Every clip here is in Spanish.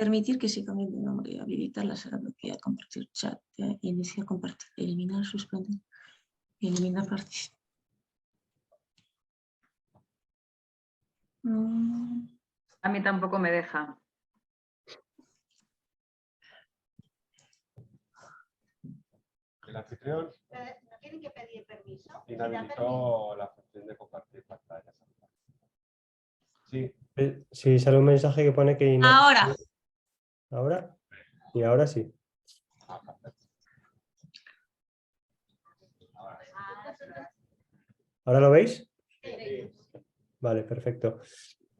Permitir que se cambie de nombre, habilitar la sala bloquea, compartir chat, iniciar, compartir, eliminar, suspender, eliminar partes. A mí tampoco me deja. El anfitrión ¿No tienen que pedir permiso? inhabilitó la función de compartir pantallas. Sí. Sí, sale un mensaje que pone que... Ahora. ¿Ahora? Y ahora sí. ¿Ahora lo veis? Vale, perfecto.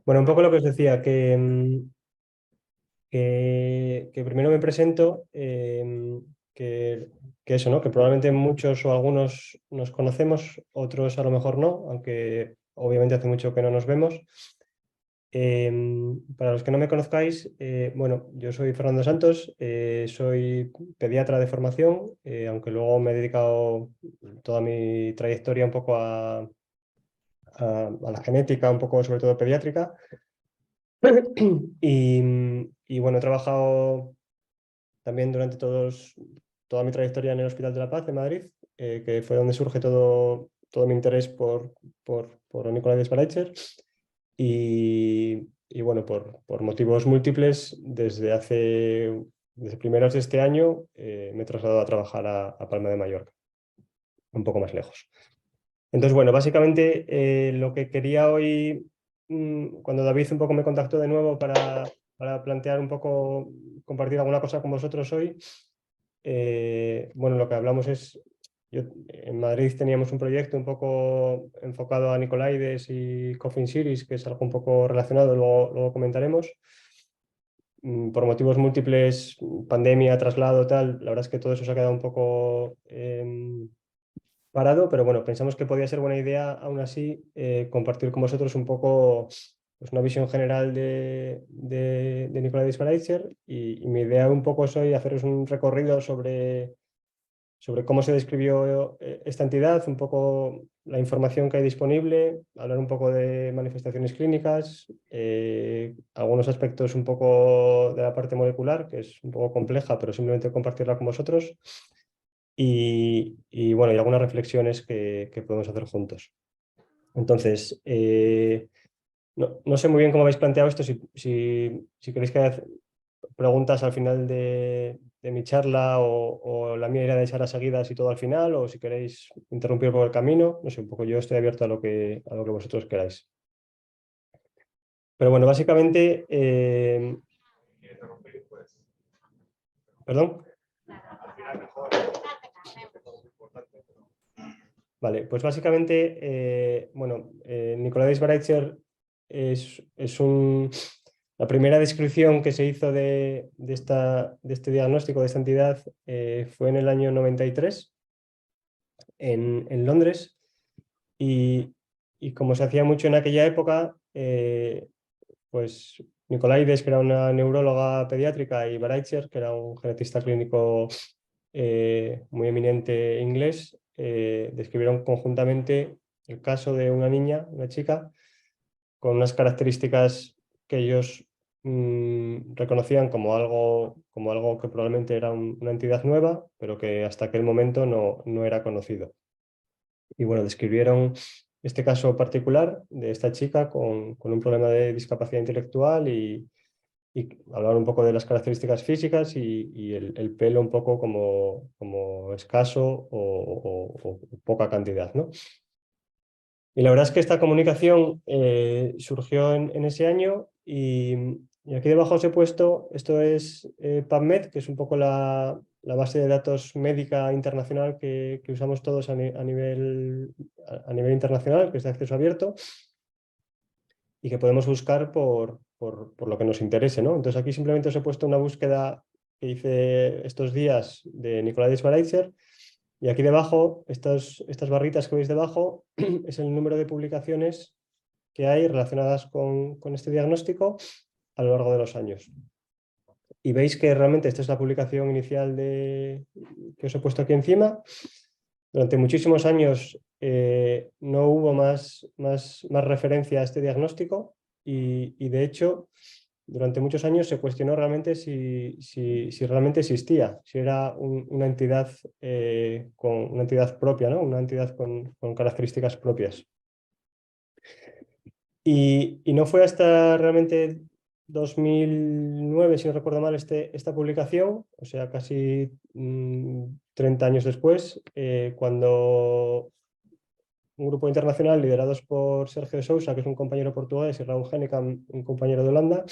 Bueno, un poco lo que os decía, que primero me presento, que eso, ¿no? Que probablemente muchos o algunos nos conocemos, otros a lo mejor no, aunque obviamente hace mucho que no nos vemos. Para los que no me conozcáis, bueno, yo soy Fernando Santos, soy pediatra de formación, aunque luego me he dedicado toda mi trayectoria un poco a la genética, un poco sobre todo pediátrica. Y bueno, he trabajado también durante toda mi trayectoria en el Hospital de la Paz de Madrid, que fue donde surge todo mi interés por Nicolai Schweitzer. Y bueno, por motivos múltiples, desde primeros de este año me he trasladado a trabajar a Palma de Mallorca, un poco más lejos. Entonces, bueno, básicamente lo que quería hoy, cuando David un poco me contactó de nuevo para plantear un poco, compartir alguna cosa con vosotros hoy, bueno, lo que hablamos es, en Madrid teníamos un proyecto un poco enfocado a Nicolaides y Coffin Series, que es algo un poco relacionado, luego comentaremos. Por motivos múltiples, pandemia, traslado, tal, la verdad es que todo eso se ha quedado un poco parado, pero bueno, pensamos que podía ser buena idea, aún así, compartir con vosotros un poco pues, una visión general de Nicolai Schweitzer y mi idea un poco es hoy haceros un recorrido sobre cómo se describió esta entidad, un poco la información que hay disponible, hablar un poco de manifestaciones clínicas, algunos aspectos un poco de la parte molecular, que es un poco compleja, pero simplemente compartirla con vosotros. Y bueno, y algunas reflexiones que podemos hacer juntos. Entonces, no sé muy bien cómo habéis planteado esto, si queréis que haya preguntas al final de mi charla o la mía irá de echar a seguidas y todo al final, o si queréis interrumpir por el camino, no sé, un poco yo estoy abierto a lo que vosotros queráis. Pero bueno, básicamente... ¿Perdón? Vale, pues básicamente, bueno, Nicolai Schweitzer es la primera descripción que se hizo de este diagnóstico, de esta entidad, fue en el año 93 en Londres y como se hacía mucho en aquella época, pues Nicolaides, que era una neuróloga pediátrica, y Schweitzer, que era un genetista clínico muy eminente inglés, describieron conjuntamente el caso de una niña, una chica, con unas características que ellos reconocían como algo que probablemente era una entidad nueva, pero que hasta aquel momento no era conocido. Y bueno, describieron este caso particular de esta chica con un problema de discapacidad intelectual y hablar un poco de las características físicas y el pelo un poco como escaso o poca cantidad, ¿no? Y la verdad es que esta comunicación surgió en ese año y aquí debajo os he puesto, esto es PubMed, que es un poco la base de datos médica internacional que usamos todos a nivel internacional, que es de acceso abierto y que podemos buscar por lo que nos interese, ¿no? Entonces aquí simplemente os he puesto una búsqueda que hice estos días de Nicolai Schweitzer y aquí debajo, estas barritas que veis debajo, es el número de publicaciones que hay relacionadas con este diagnóstico a lo largo de los años. Y veis que realmente esta es la publicación inicial que os he puesto aquí encima. Durante muchísimos años no hubo más referencia a este diagnóstico y de hecho durante muchos años se cuestionó realmente si realmente existía, si era una entidad, con una entidad propia, ¿no? Una entidad con características propias. Y no fue hasta realmente 2009, si no recuerdo mal, esta publicación, o sea, casi 30 años después, cuando un grupo internacional liderados por Sergio de Sousa, que es un compañero portugués, y Raúl Hennekamp, un compañero de Holanda,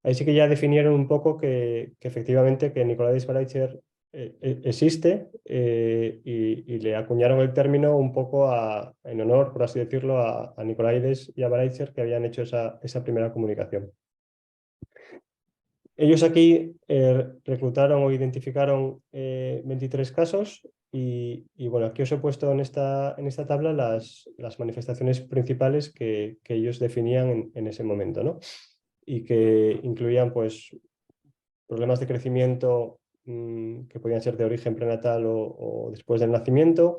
ahí sí que ya definieron un poco que efectivamente que Nicolás Schwareicher existe, y le acuñaron el término un poco en honor, por así decirlo, a Nicolaides y a Schwareicher, que habían hecho esa primera comunicación. Ellos aquí reclutaron o identificaron 23 casos y bueno, aquí os he puesto en esta tabla las manifestaciones principales que ellos definían en ese momento, ¿no? Y que incluían pues problemas de crecimiento que podían ser de origen prenatal o después del nacimiento.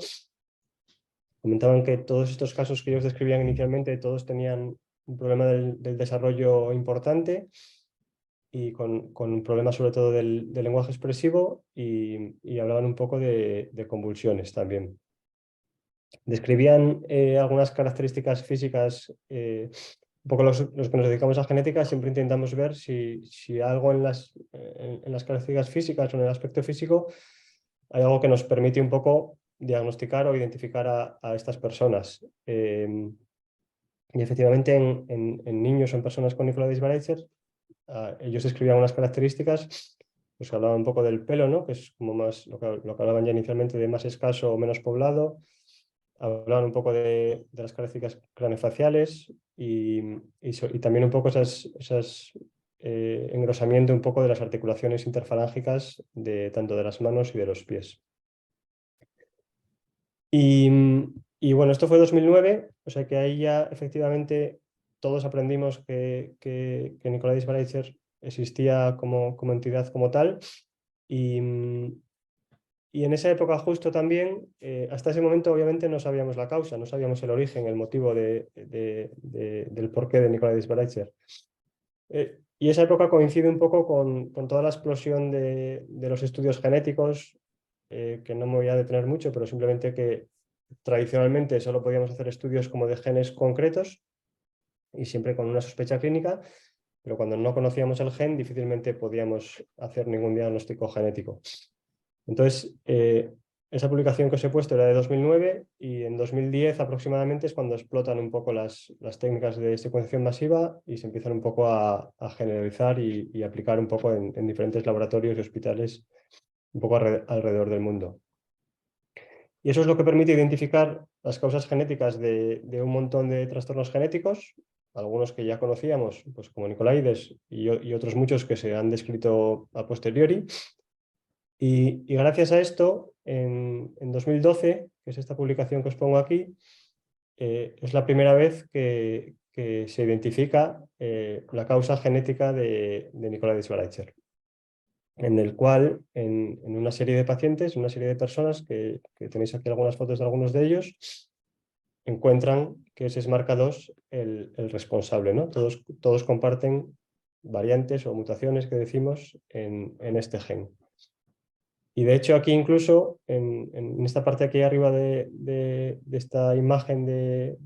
Comentaban que todos estos casos que ellos describían inicialmente, todos tenían un problema del desarrollo importante y con un problema sobre todo del lenguaje expresivo y hablaban un poco de convulsiones también. Describían algunas características físicas, un poco los que nos dedicamos a genética siempre intentamos ver si algo en las características físicas o en el aspecto físico hay algo que nos permite un poco diagnosticar o identificar a estas personas. Y efectivamente en niños o en personas con Nicolaides Schwareicher, ellos describían unas características, pues hablaban un poco del pelo, ¿no? Que es como más lo que hablaban ya inicialmente de más escaso o menos poblado. Hablaban un poco de las características craneofaciales y también un poco engrosamiento un poco de las articulaciones interfalángicas tanto de las manos y de los pies. Y bueno, esto fue 2009, o sea que ahí ya efectivamente todos aprendimos que Nicolaides Schwareicher existía como entidad como tal. Y en esa época justo también, hasta ese momento obviamente no sabíamos la causa, no sabíamos el origen, el motivo del porqué de Nicolaides Schwareicher. Y esa época coincide un poco con toda la explosión de los estudios genéticos, que no me voy a detener mucho, pero simplemente que tradicionalmente solo podíamos hacer estudios como de genes concretos y siempre con una sospecha clínica, pero cuando no conocíamos el gen difícilmente podíamos hacer ningún diagnóstico genético. Entonces, esa publicación que os he puesto era de 2009 y en 2010 aproximadamente es cuando explotan un poco las técnicas de secuenciación masiva y se empiezan un poco a generalizar y aplicar un poco en diferentes laboratorios y hospitales un poco alrededor del mundo. Y eso es lo que permite identificar las causas genéticas de un montón de trastornos genéticos, algunos que ya conocíamos, pues como Nicolaides y otros muchos que se han descrito a posteriori. Y gracias a esto, en 2012, que es esta publicación que os pongo aquí, es la primera vez que se identifica la causa genética de Nicolaides Schwareicher, en el cual en una serie de pacientes, una serie de personas, que tenéis aquí algunas fotos de algunos de ellos, encuentran que es SMARCA2 el responsable, ¿no? Todos comparten variantes o mutaciones que decimos en este gen. Y de hecho aquí incluso, en esta parte aquí arriba de esta imagen de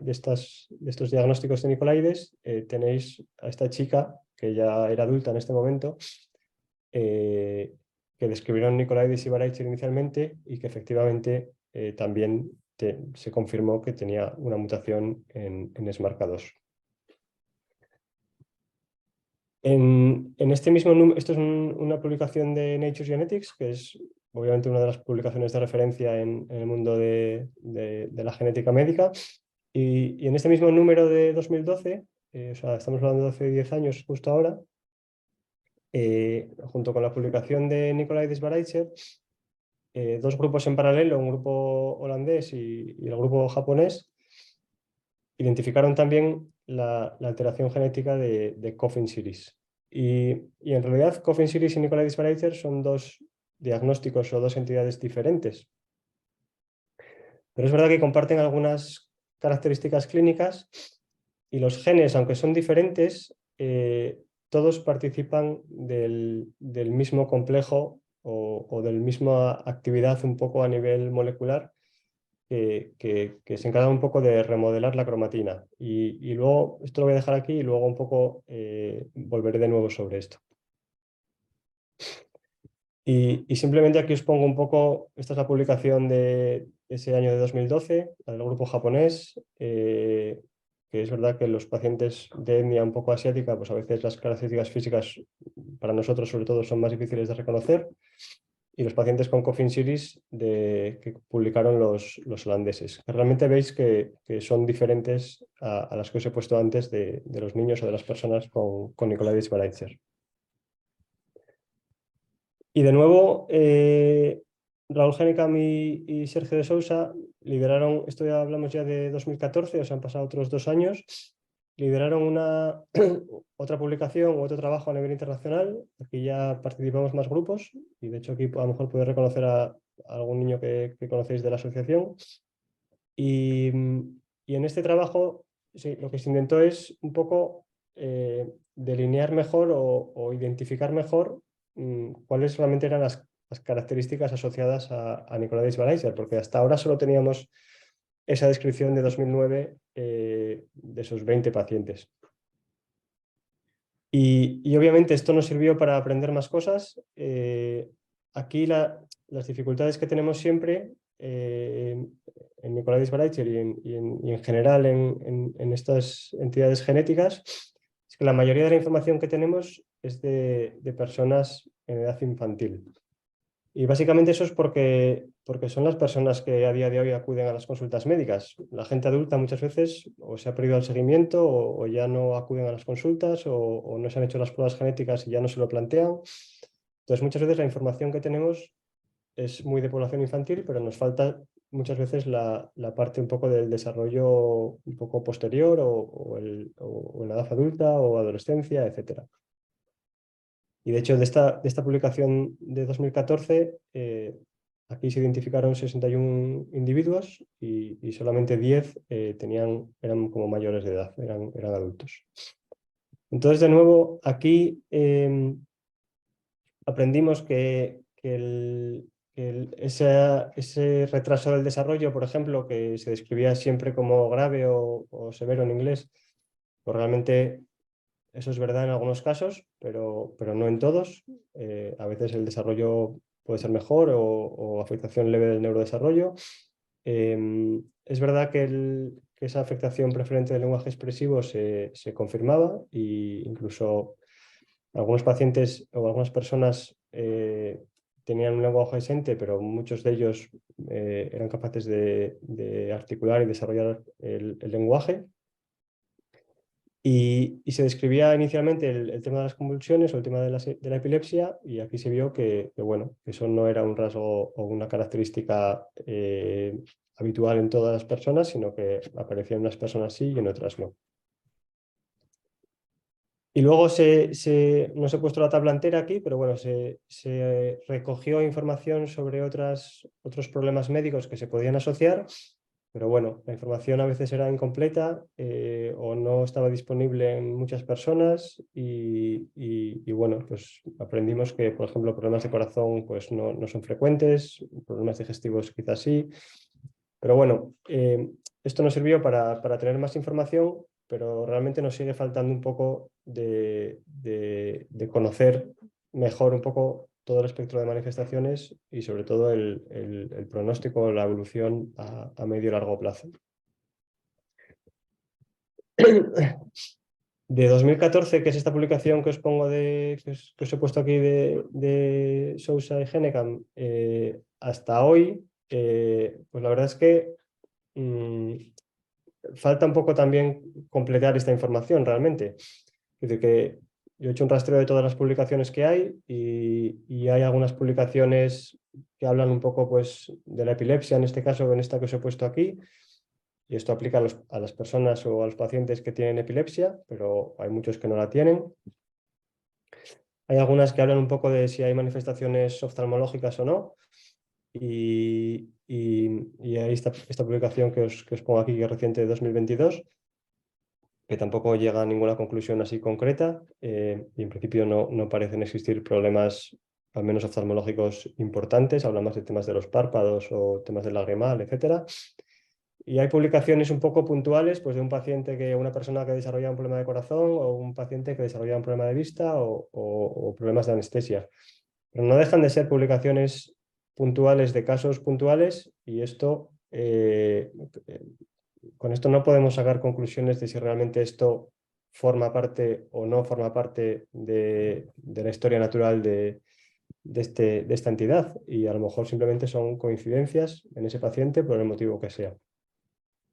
estos diagnósticos de Nicolaides, tenéis a esta chica, que ya era adulta en este momento, que describieron Nicolaides y Schwareicher inicialmente y que efectivamente también se confirmó que tenía una mutación en SMARCA2. En este mismo número, esto es una publicación de Nature Genetics, que es obviamente una de las publicaciones de referencia en el mundo de la genética médica. Y en este mismo número de 2012, o sea, estamos hablando de hace 10 años justo ahora, junto con la publicación de Nicolaides Schwareicher, dos grupos en paralelo, un grupo holandés y el grupo japonés, identificaron también la alteración genética de Coffin Siris. Y en realidad Coffin Siris y Nicolaides Schwareicher son dos diagnósticos o dos entidades diferentes. Pero es verdad que comparten algunas características clínicas y los genes, aunque son diferentes, todos participan del mismo complejo o de la misma actividad un poco a nivel molecular que se encarga un poco de remodelar la cromatina. Y luego, esto lo voy a dejar aquí y luego un poco volveré de nuevo sobre esto. Y simplemente aquí os pongo un poco, esta es la publicación de ese año de 2012, la del grupo japonés, que es verdad que los pacientes de etnia un poco asiática, pues a veces las características físicas para nosotros sobre todo son más difíciles de reconocer, y los pacientes con Coffin Series que publicaron los holandeses. Realmente veis que son diferentes a las que os he puesto antes de los niños o de las personas con Nicolaides Baraitser. Y de nuevo, Raúl Hennekamp y Sergio de Sousa lideraron, esto ya hablamos ya de 2014, o sea, han pasado otros 2 años, lideraron otra publicación o otro trabajo a nivel internacional. Aquí ya participamos más grupos y de hecho aquí a lo mejor podéis reconocer a algún niño que conocéis de la asociación. Y en este trabajo sí, lo que se intentó es un poco delinear mejor o identificar mejor cuáles realmente eran las características asociadas a Nicolaides Baraitser, porque hasta ahora solo teníamos esa descripción de 2009 de esos 20 pacientes. Y obviamente esto nos sirvió para aprender más cosas. Aquí las dificultades que tenemos siempre en Nicolaides Baraitser y en general en estas entidades genéticas es que la mayoría de la información que tenemos es de personas en edad infantil. Y básicamente eso es porque son las personas que a día de hoy acuden a las consultas médicas. La gente adulta muchas veces o se ha perdido el seguimiento o ya no acuden a las consultas o no se han hecho las pruebas genéticas y ya no se lo plantean. Entonces muchas veces la información que tenemos es muy de población infantil, pero nos falta muchas veces la parte un poco del desarrollo un poco posterior o en la edad adulta o adolescencia, etcétera. Y de hecho, de esta publicación de 2014, aquí se identificaron 61 individuos y solamente 10 eran como mayores de edad, eran adultos. Entonces, de nuevo, aquí aprendimos que ese retraso del desarrollo, por ejemplo, que se describía siempre como grave o severo en inglés, pues realmente eso es verdad en algunos casos, pero no en todos. A veces el desarrollo puede ser mejor o afectación leve del neurodesarrollo. Es verdad que esa afectación preferente del lenguaje expresivo se confirmaba e incluso algunos pacientes o algunas personas tenían un lenguaje ausente, pero muchos de ellos eran capaces de articular y desarrollar el lenguaje. Y se describía inicialmente el tema de las convulsiones o el tema de la epilepsia, y aquí se vio que eso no era un rasgo o una característica habitual en todas las personas, sino que aparecía en unas personas sí y en otras no. Y luego no os he puesto la tabla entera aquí, pero bueno, se recogió información sobre otros problemas médicos que se podían asociar. Pero bueno, la información a veces era incompleta o no estaba disponible en muchas personas y bueno, pues aprendimos que, por ejemplo, problemas de corazón pues no son frecuentes, problemas digestivos quizás sí. Pero bueno, esto nos sirvió para tener más información, pero realmente nos sigue faltando un poco de conocer mejor un poco todo el espectro de manifestaciones y sobre todo el pronóstico, la evolución a medio y largo plazo. De 2014, que es esta publicación que os pongo que os he puesto aquí de Sousa y Hennekamp, hasta hoy, pues la verdad es que falta un poco también completar esta información realmente. Es decir, que yo he hecho un rastreo de todas las publicaciones que hay y hay algunas publicaciones que hablan un poco pues, de la epilepsia, en este caso, en esta que os he puesto aquí. Y esto aplica a las personas o a los pacientes que tienen epilepsia, pero hay muchos que no la tienen. Hay algunas que hablan un poco de si hay manifestaciones oftalmológicas o no. Y ahí está esta publicación que os pongo aquí, que es reciente de 2022. que tampoco llega a ninguna conclusión así concreta y en principio no parecen existir problemas, al menos oftalmológicos, importantes. Habla más de temas de los párpados o temas del lagrimal, etc. Y hay publicaciones un poco puntuales, pues de un paciente una persona que desarrolla un problema de corazón o un paciente que desarrolla un problema de vista o problemas de anestesia. Pero no dejan de ser publicaciones puntuales de casos puntuales y esto, con esto no podemos sacar conclusiones de si realmente esto forma parte o no forma parte de la historia natural de esta entidad y a lo mejor simplemente son coincidencias en ese paciente por el motivo que sea.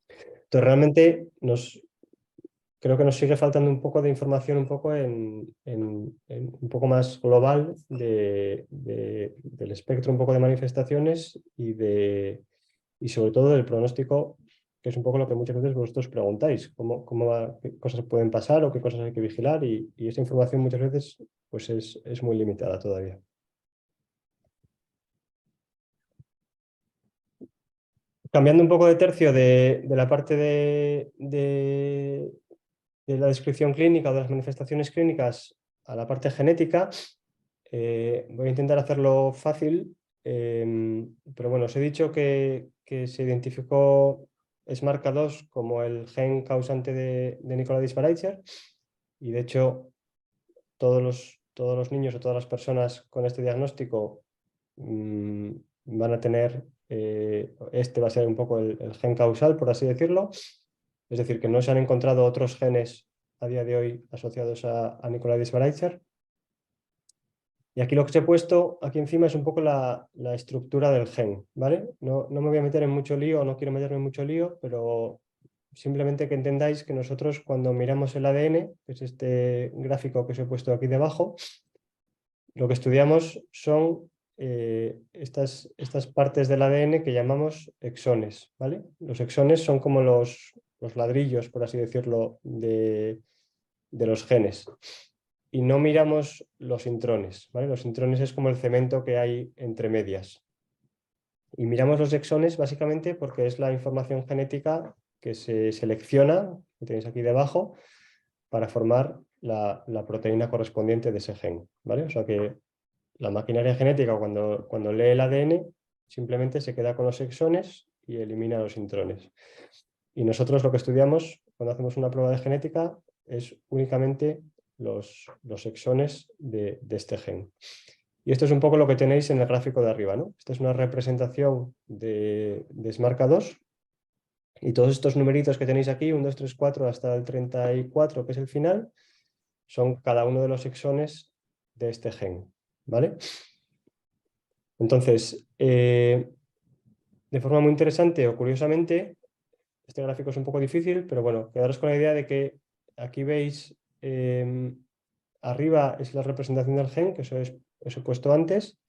Entonces realmente creo que nos sigue faltando un poco de información un poco un poco más global del espectro un poco de manifestaciones y sobre todo del pronóstico, que es un poco lo que muchas veces vosotros preguntáis, qué cosas pueden pasar o qué cosas hay que vigilar y esa información muchas veces pues es muy limitada todavía. Cambiando un poco de tercio de la parte de la descripción clínica o de las manifestaciones clínicas a la parte genética, voy a intentar hacerlo fácil, pero bueno, os he dicho que se identificó SMARCA2 como el gen causante de Nicola-Disc-Baraitser y de hecho todos los niños o todas las personas con este diagnóstico van a tener, este va a ser un poco el gen causal, por así decirlo. Es decir, que no se han encontrado otros genes a día de hoy asociados a Nicola-Disc-Baraitser. Y aquí lo que os he puesto aquí encima es un poco la estructura del gen, ¿vale? No me voy a meter en mucho lío, no quiero meterme en mucho lío, pero simplemente que entendáis que nosotros cuando miramos el ADN, que es este gráfico que os he puesto aquí debajo, lo que estudiamos son estas partes del ADN que llamamos exones, ¿vale? Los exones son como los ladrillos, por así decirlo, de los genes. Y no miramos los intrones, ¿vale? Los intrones es como el cemento que hay entre medias. Y miramos los exones básicamente porque es la información genética que se selecciona, que tenéis aquí debajo, para formar la proteína correspondiente de ese gen, ¿vale? O sea que la maquinaria genética cuando lee el ADN simplemente se queda con los exones y elimina los intrones. Y nosotros lo que estudiamos cuando hacemos una prueba de genética es únicamente los exones de este gen. Y esto es un poco lo que tenéis en el gráfico de arriba, ¿no? Esta es una representación de SMARCA2 y todos estos numeritos que tenéis aquí, 1, 2, 3, 4 hasta el 34, que es el final, son cada uno de los exones de este gen, ¿vale? Entonces, de forma muy interesante o curiosamente, este gráfico es un poco difícil, pero bueno, quedaros con la idea de que aquí veis, arriba es la representación del gen, que os he puesto antes,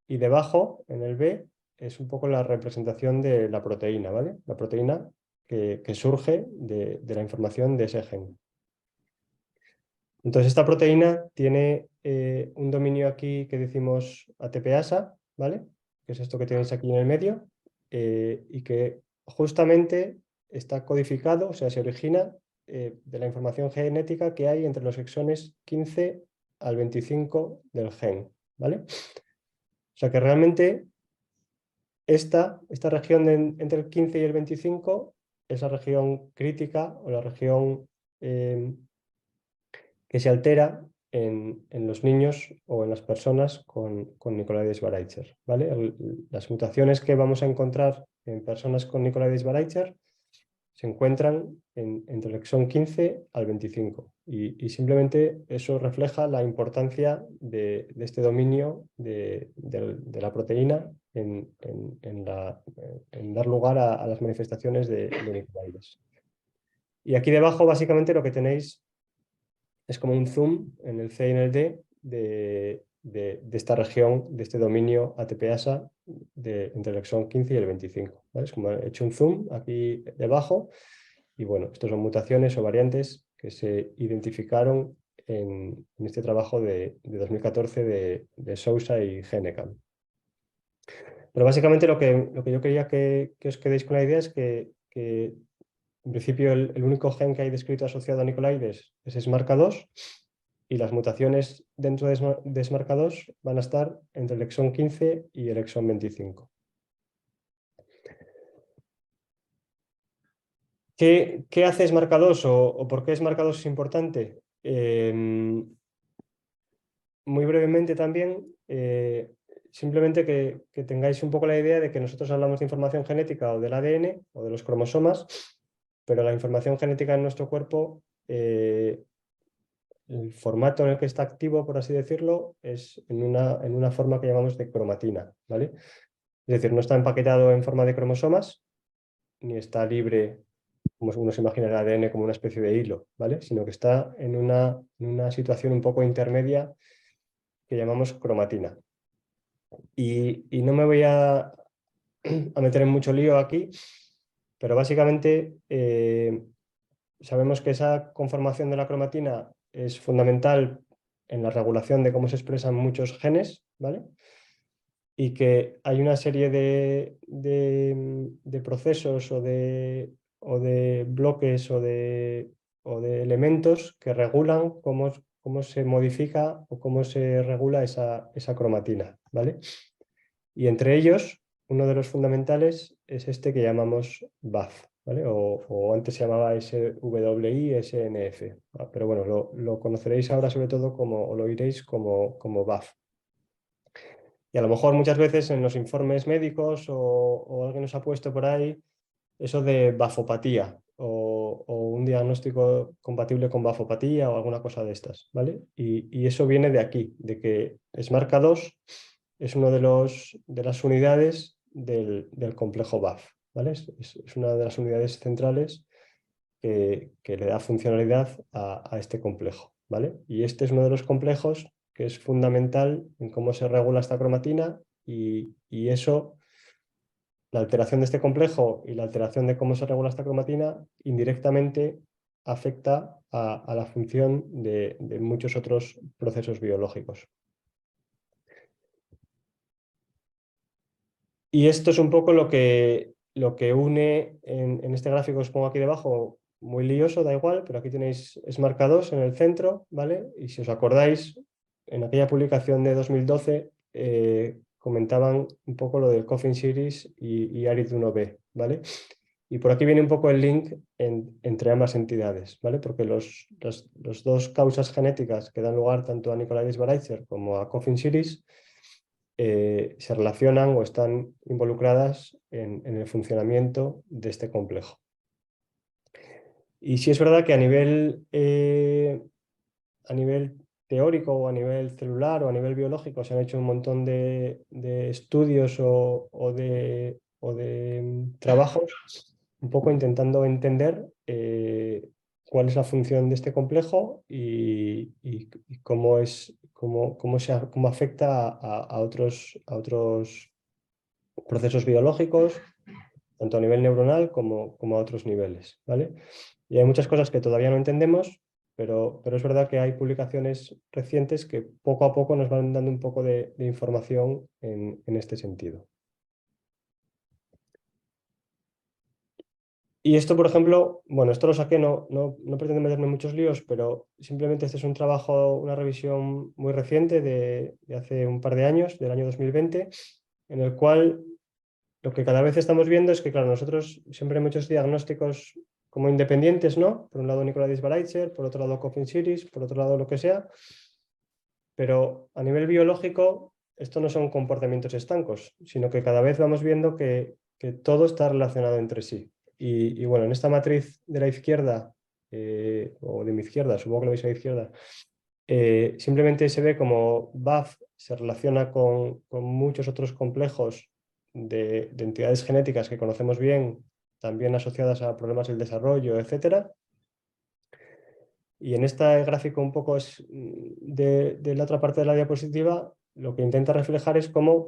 y debajo, en el B, es un poco la representación de la proteína, ¿vale? La proteína que surge de la información de ese gen. Entonces, esta proteína tiene un dominio aquí que decimos ATPasa, ¿vale? Que es esto que tenéis aquí en el medio, y que justamente está codificado, o sea, se origina de la información genética que hay entre los exones 15 al 25 del gen, ¿vale? O sea que realmente esta región entre el 15 y el 25 es la región crítica o la región que se altera en los niños o en las personas con Nicola-Disc-Baraitser, ¿vale? Las mutaciones que vamos a encontrar en personas con Nicola-Disc-Baraitser se encuentran entre el exón 15 al 25 y simplemente eso refleja la importancia de este dominio de la proteína en dar lugar a las manifestaciones de Nicola-Disc. Y aquí debajo básicamente lo que tenéis es como un zoom en el C y en el D de esta región, de este dominio ATPasa entre el exón 15 y el 25. ¿Vale? Es como he hecho un zoom aquí debajo y bueno, estos son mutaciones o variantes que se identificaron en este trabajo de 2014 de Sousa y Genecam. Pero básicamente lo que yo quería que os quedéis con la idea es que en principio el único gen que hay descrito asociado a Nicolaides es SMARCA2 y las mutaciones dentro de SMARCA2 van a estar entre el exón 15 y el exón 25. ¿Qué hace SMARCA2 o por qué SMARCA2 es importante? Muy brevemente también, simplemente que tengáis un poco la idea de que nosotros hablamos de información genética o del ADN o de los cromosomas, pero la información genética en nuestro cuerpo, el formato en el que está activo, por así decirlo, es en una forma que llamamos de cromatina, ¿vale? Es decir, no está empaquetado en forma de cromosomas, ni está libre, como uno se imagina el ADN como una especie de hilo, ¿vale? Sino que está en una situación un poco intermedia que llamamos cromatina. Y no me voy a meter en mucho lío aquí, pero básicamente sabemos que esa conformación de la cromatina es fundamental en la regulación de cómo se expresan muchos genes, ¿vale? Y que hay una serie de procesos o de bloques o de elementos que regulan cómo se modifica o cómo se regula esa cromatina, ¿vale? Y entre ellos, uno de los fundamentales es este que llamamos BAF, ¿vale? O antes se llamaba SWI, SNF, ¿vale? Pero bueno, lo conoceréis ahora sobre todo o lo oiréis como BAF. Y a lo mejor muchas veces en los informes médicos o alguien nos ha puesto por ahí eso de bafopatía o un diagnóstico compatible con bafopatía o alguna cosa de estas, ¿vale? Y eso viene de aquí, de que SMARCA2 es uno de las unidades del complejo BAF, ¿vale? Es una de las unidades centrales que le da funcionalidad a este complejo, ¿vale? Y este es uno de los complejos que es fundamental en cómo se regula esta cromatina y eso, la alteración de este complejo y la alteración de cómo se regula esta cromatina indirectamente afecta a la función de muchos otros procesos biológicos. Y esto es un poco lo que une en este gráfico que os pongo aquí debajo, muy lioso, da igual, pero aquí tenéis SMARCA2 en el centro, ¿vale? Y si os acordáis, en aquella publicación de 2012 comentaban un poco lo del Coffin Series y ARID1B, ¿vale? Y por aquí viene un poco el link entre ambas entidades, ¿vale? Porque los dos causas genéticas que dan lugar tanto a Nicolaides-Baraitser como a Coffin Series se relacionan o están involucradas en el funcionamiento de este complejo. Y sí es verdad que a nivel teórico o a nivel celular o a nivel biológico se han hecho un montón de estudios o de trabajos un poco intentando entender cuál es la función de este complejo y cómo afecta a otros procesos biológicos, tanto a nivel neuronal como a otros niveles, ¿vale? Y hay muchas cosas que todavía no entendemos, pero es verdad que hay publicaciones recientes que poco a poco nos van dando un poco de información en este sentido. Y esto, por ejemplo, bueno, esto lo saqué, no pretendo meterme en muchos líos, pero simplemente este es un trabajo, una revisión muy reciente de hace un par de años, del año 2020, en el cual lo que cada vez estamos viendo es que, claro, nosotros siempre hay muchos diagnósticos como independientes, ¿no? Por un lado Nicolaides-Baraitser, por otro lado Coffin Series, por otro lado lo que sea, pero a nivel biológico esto no son comportamientos estancos, sino que cada vez vamos viendo que todo está relacionado entre sí. Y bueno, en esta matriz de la izquierda, o de mi izquierda, supongo que lo veis a la izquierda, simplemente se ve como BAF se relaciona con muchos otros complejos de entidades genéticas que conocemos bien, también asociadas a problemas del desarrollo, etc. Y en este gráfico un poco de la otra parte de la diapositiva, lo que intenta reflejar es cómo,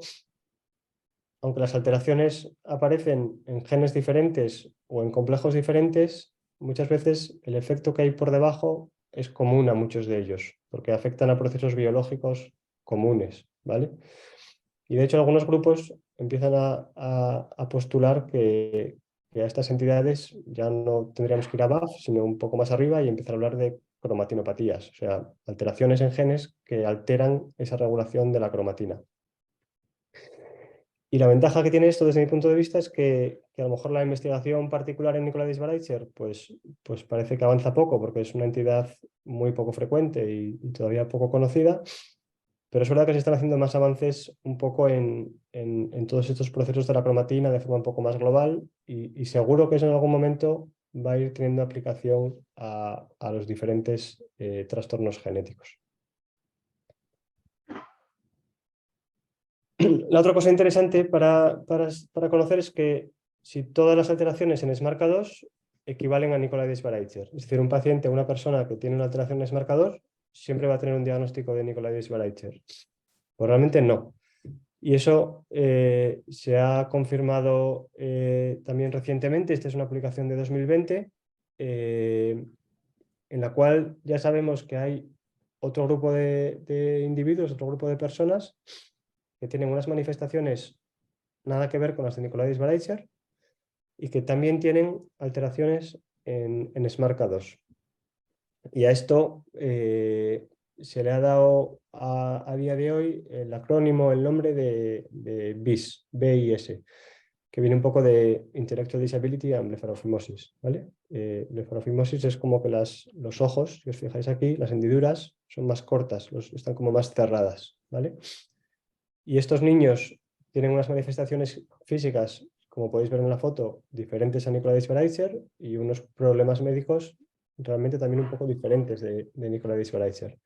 aunque las alteraciones aparecen en genes diferentes o en complejos diferentes, muchas veces el efecto que hay por debajo es común a muchos de ellos, porque afectan a procesos biológicos comunes, ¿vale? Y de hecho algunos grupos empiezan a postular que que a estas entidades ya no tendríamos que ir a BAF, sino un poco más arriba y empezar a hablar de cromatinopatías, o sea, alteraciones en genes que alteran esa regulación de la cromatina. Y la ventaja que tiene esto desde mi punto de vista es que a lo mejor la investigación particular en Nicolai Disbaraitser pues parece que avanza poco porque es una entidad muy poco frecuente y todavía poco conocida, pero es verdad que se están haciendo más avances un poco en todos estos procesos de la cromatina de forma un poco más global y seguro que eso en algún momento va a ir teniendo aplicación a los diferentes trastornos genéticos. La otra cosa interesante para conocer es que si todas las alteraciones en SMARCA2 equivalen a Nicolai Disbaraitser, es decir, un paciente o una persona que tiene una alteración en SMARCA2 siempre va a tener un diagnóstico de Nicolai Disbaraitser. Pues realmente no. Y eso se ha confirmado también recientemente. Esta es una publicación de 2020 en la cual ya sabemos que hay otro grupo de individuos, otro grupo de personas que tienen unas manifestaciones nada que ver con las de Nicolai Disbaraitser y que también tienen alteraciones en SMARCA2. Y a esto se le ha dado a día de hoy el acrónimo, el nombre de BIS, BIS, que viene un poco de Intellectual Disability and Blepharophimosis, ¿vale? Blepharophimosis es como que los ojos, si os fijáis aquí, las hendiduras son más cortas, están como más cerradas, ¿vale? Y estos niños tienen unas manifestaciones físicas, como podéis ver en la foto, diferentes a Nicolai Disbaraitser y unos problemas médicos realmente también un poco diferentes de Nicolai Disbaraitser.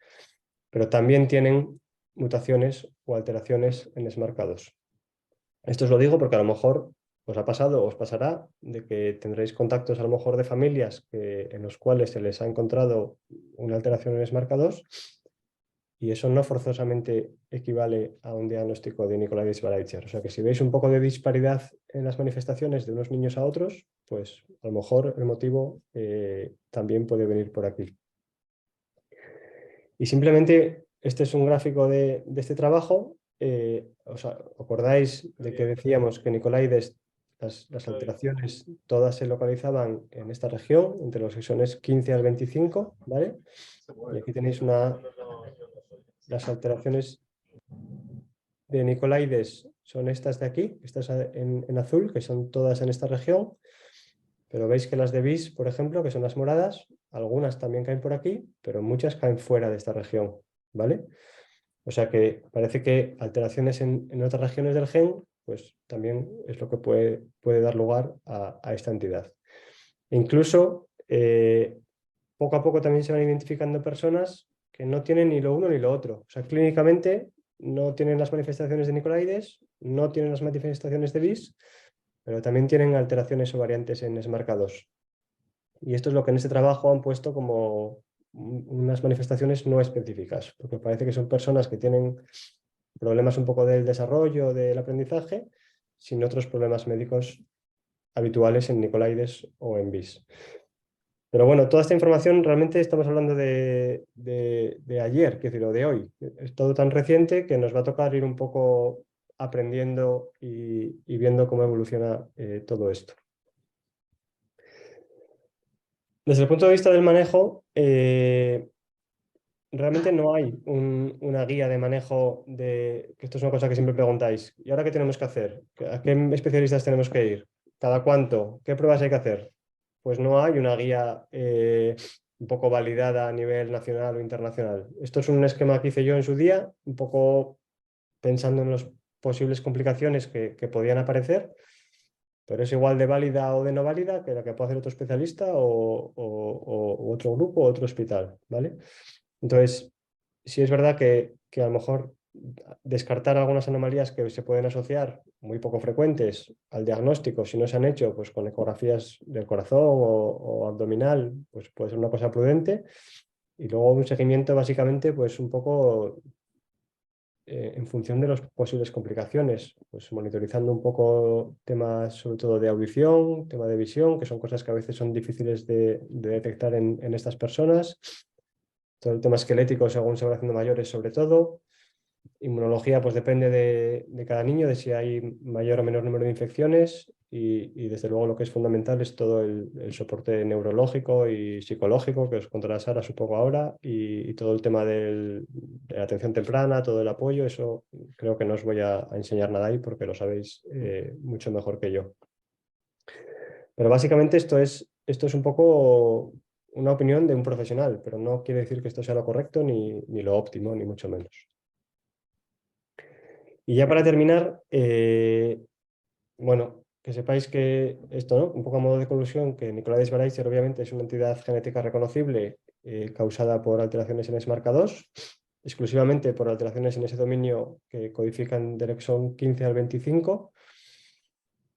Pero también tienen mutaciones o alteraciones en SMARCA2. Esto os lo digo porque a lo mejor os ha pasado o os pasará de que tendréis contactos a lo mejor de familias en los cuales se les ha encontrado una alteración en SMARCA2 y eso no forzosamente equivale a un diagnóstico de Nicolai Disbaraitser. O sea que si veis un poco de disparidad en las manifestaciones de unos niños a otros, pues a lo mejor el motivo también puede venir por aquí. Y simplemente este es un gráfico de este trabajo. ¿Os acordáis de que decíamos que Nicolaides, las alteraciones todas se localizaban en esta región, entre los exones 15 al 25, ¿vale? Y aquí tenéis las alteraciones de Nicolaides son estas de aquí, estas en azul, que son todas en esta región, pero veis que las de BIS, por ejemplo, que son las moradas, algunas también caen por aquí, pero muchas caen fuera de esta región, ¿vale? O sea que parece que alteraciones en otras regiones del gen, pues también es lo que puede dar lugar a esta entidad. Incluso, poco a poco también se van identificando personas que no tienen ni lo uno ni lo otro. O sea, clínicamente no tienen las manifestaciones de Nicolaides, no tienen las manifestaciones de BIS, pero también tienen alteraciones o variantes en SMARCA2. Y esto es lo que en este trabajo han puesto como unas manifestaciones no específicas, porque parece que son personas que tienen problemas un poco del desarrollo, del aprendizaje, sin otros problemas médicos habituales en Nicolaides o en BIS. Pero bueno, toda esta información realmente estamos hablando de ayer, quiero decir, o de hoy. Es todo tan reciente que nos va a tocar ir un poco aprendiendo y viendo cómo evoluciona todo esto. Desde el punto de vista del manejo, realmente no hay una guía de manejo que esto es una cosa que siempre preguntáis. ¿Y ahora qué tenemos que hacer? ¿A qué especialistas tenemos que ir? ¿Cada cuánto? ¿Qué pruebas hay que hacer? Pues no hay una guía un poco validada a nivel nacional o internacional. Esto es un esquema que hice yo en su día, un poco pensando en las posibles complicaciones que podían aparecer, pero es igual de válida o de no válida que la que puede hacer otro especialista o otro grupo o otro hospital, ¿vale? Entonces, sí es verdad que a lo mejor descartar algunas anomalías que se pueden asociar, muy poco frecuentes, al diagnóstico, si no se han hecho pues, con ecografías del corazón o abdominal, pues puede ser una cosa prudente. Y luego un seguimiento básicamente pues un poco en función de las posibles complicaciones, pues monitorizando un poco temas sobre todo de audición, tema de visión, que son cosas que a veces son difíciles de detectar en estas personas. Todo el tema esquelético según se van haciendo mayores sobre todo. Inmunología pues depende de cada niño, de si hay mayor o menor número de infecciones y desde luego lo que es fundamental es todo el soporte neurológico y psicológico, que os contará Sara supongo ahora, y todo el tema de la atención temprana, todo el apoyo, eso creo que no os voy a enseñar nada ahí porque lo sabéis mucho mejor que yo. Pero básicamente esto es un poco una opinión de un profesional, pero no quiere decir que esto sea lo correcto ni lo óptimo, ni mucho menos. Y ya para terminar, bueno, que sepáis que esto, ¿no? Un poco a modo de conclusión, que Nicoladis Baraicher obviamente es una entidad genética reconocible causada por alteraciones en SMARCA2, exclusivamente por alteraciones en ese dominio que codifican del exón 15 al 25,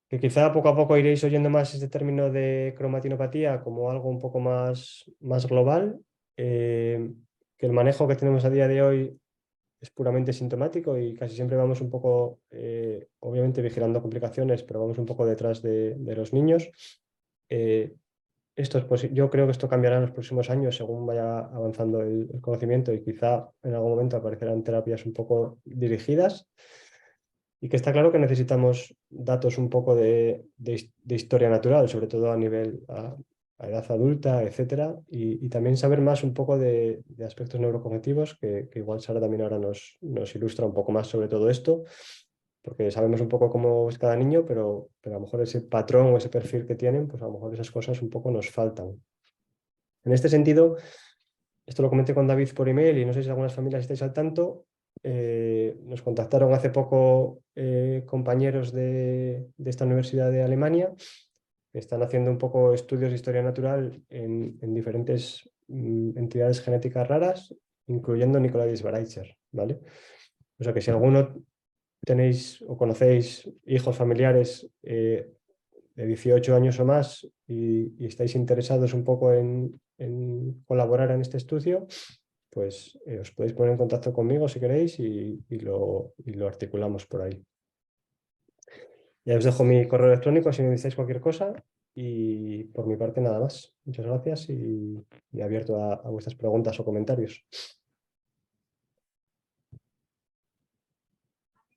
que quizá poco a poco iréis oyendo más este término de cromatinopatía como algo un poco más global, que el manejo que tenemos a día de hoy es puramente sintomático y casi siempre vamos un poco, obviamente vigilando complicaciones, pero vamos un poco detrás de los niños. Yo creo que esto cambiará en los próximos años según vaya avanzando el conocimiento y quizá en algún momento aparecerán terapias un poco dirigidas. Y que está claro que necesitamos datos un poco de historia natural, sobre todo a nivel a edad adulta, etcétera, y también saber más un poco de aspectos neurocognitivos, que igual Sara también ahora nos ilustra un poco más sobre todo esto, porque sabemos un poco cómo es cada niño, pero a lo mejor ese patrón o ese perfil que tienen, pues a lo mejor esas cosas un poco nos faltan. En este sentido, esto lo comenté con David por email y no sé si algunas familias estáis al tanto. Nos contactaron hace poco compañeros de esta universidad de Alemania que están haciendo un poco estudios de historia natural en diferentes entidades genéticas raras, incluyendo Nicoladis Baraicher, ¿vale? O sea que si alguno tenéis o conocéis hijos familiares de 18 años o más y estáis interesados un poco en colaborar en este estudio, pues os podéis poner en contacto conmigo si queréis y lo articulamos por ahí. Ya os dejo mi correo electrónico si necesitáis cualquier cosa y por mi parte nada más. Muchas gracias y abierto a vuestras preguntas o comentarios.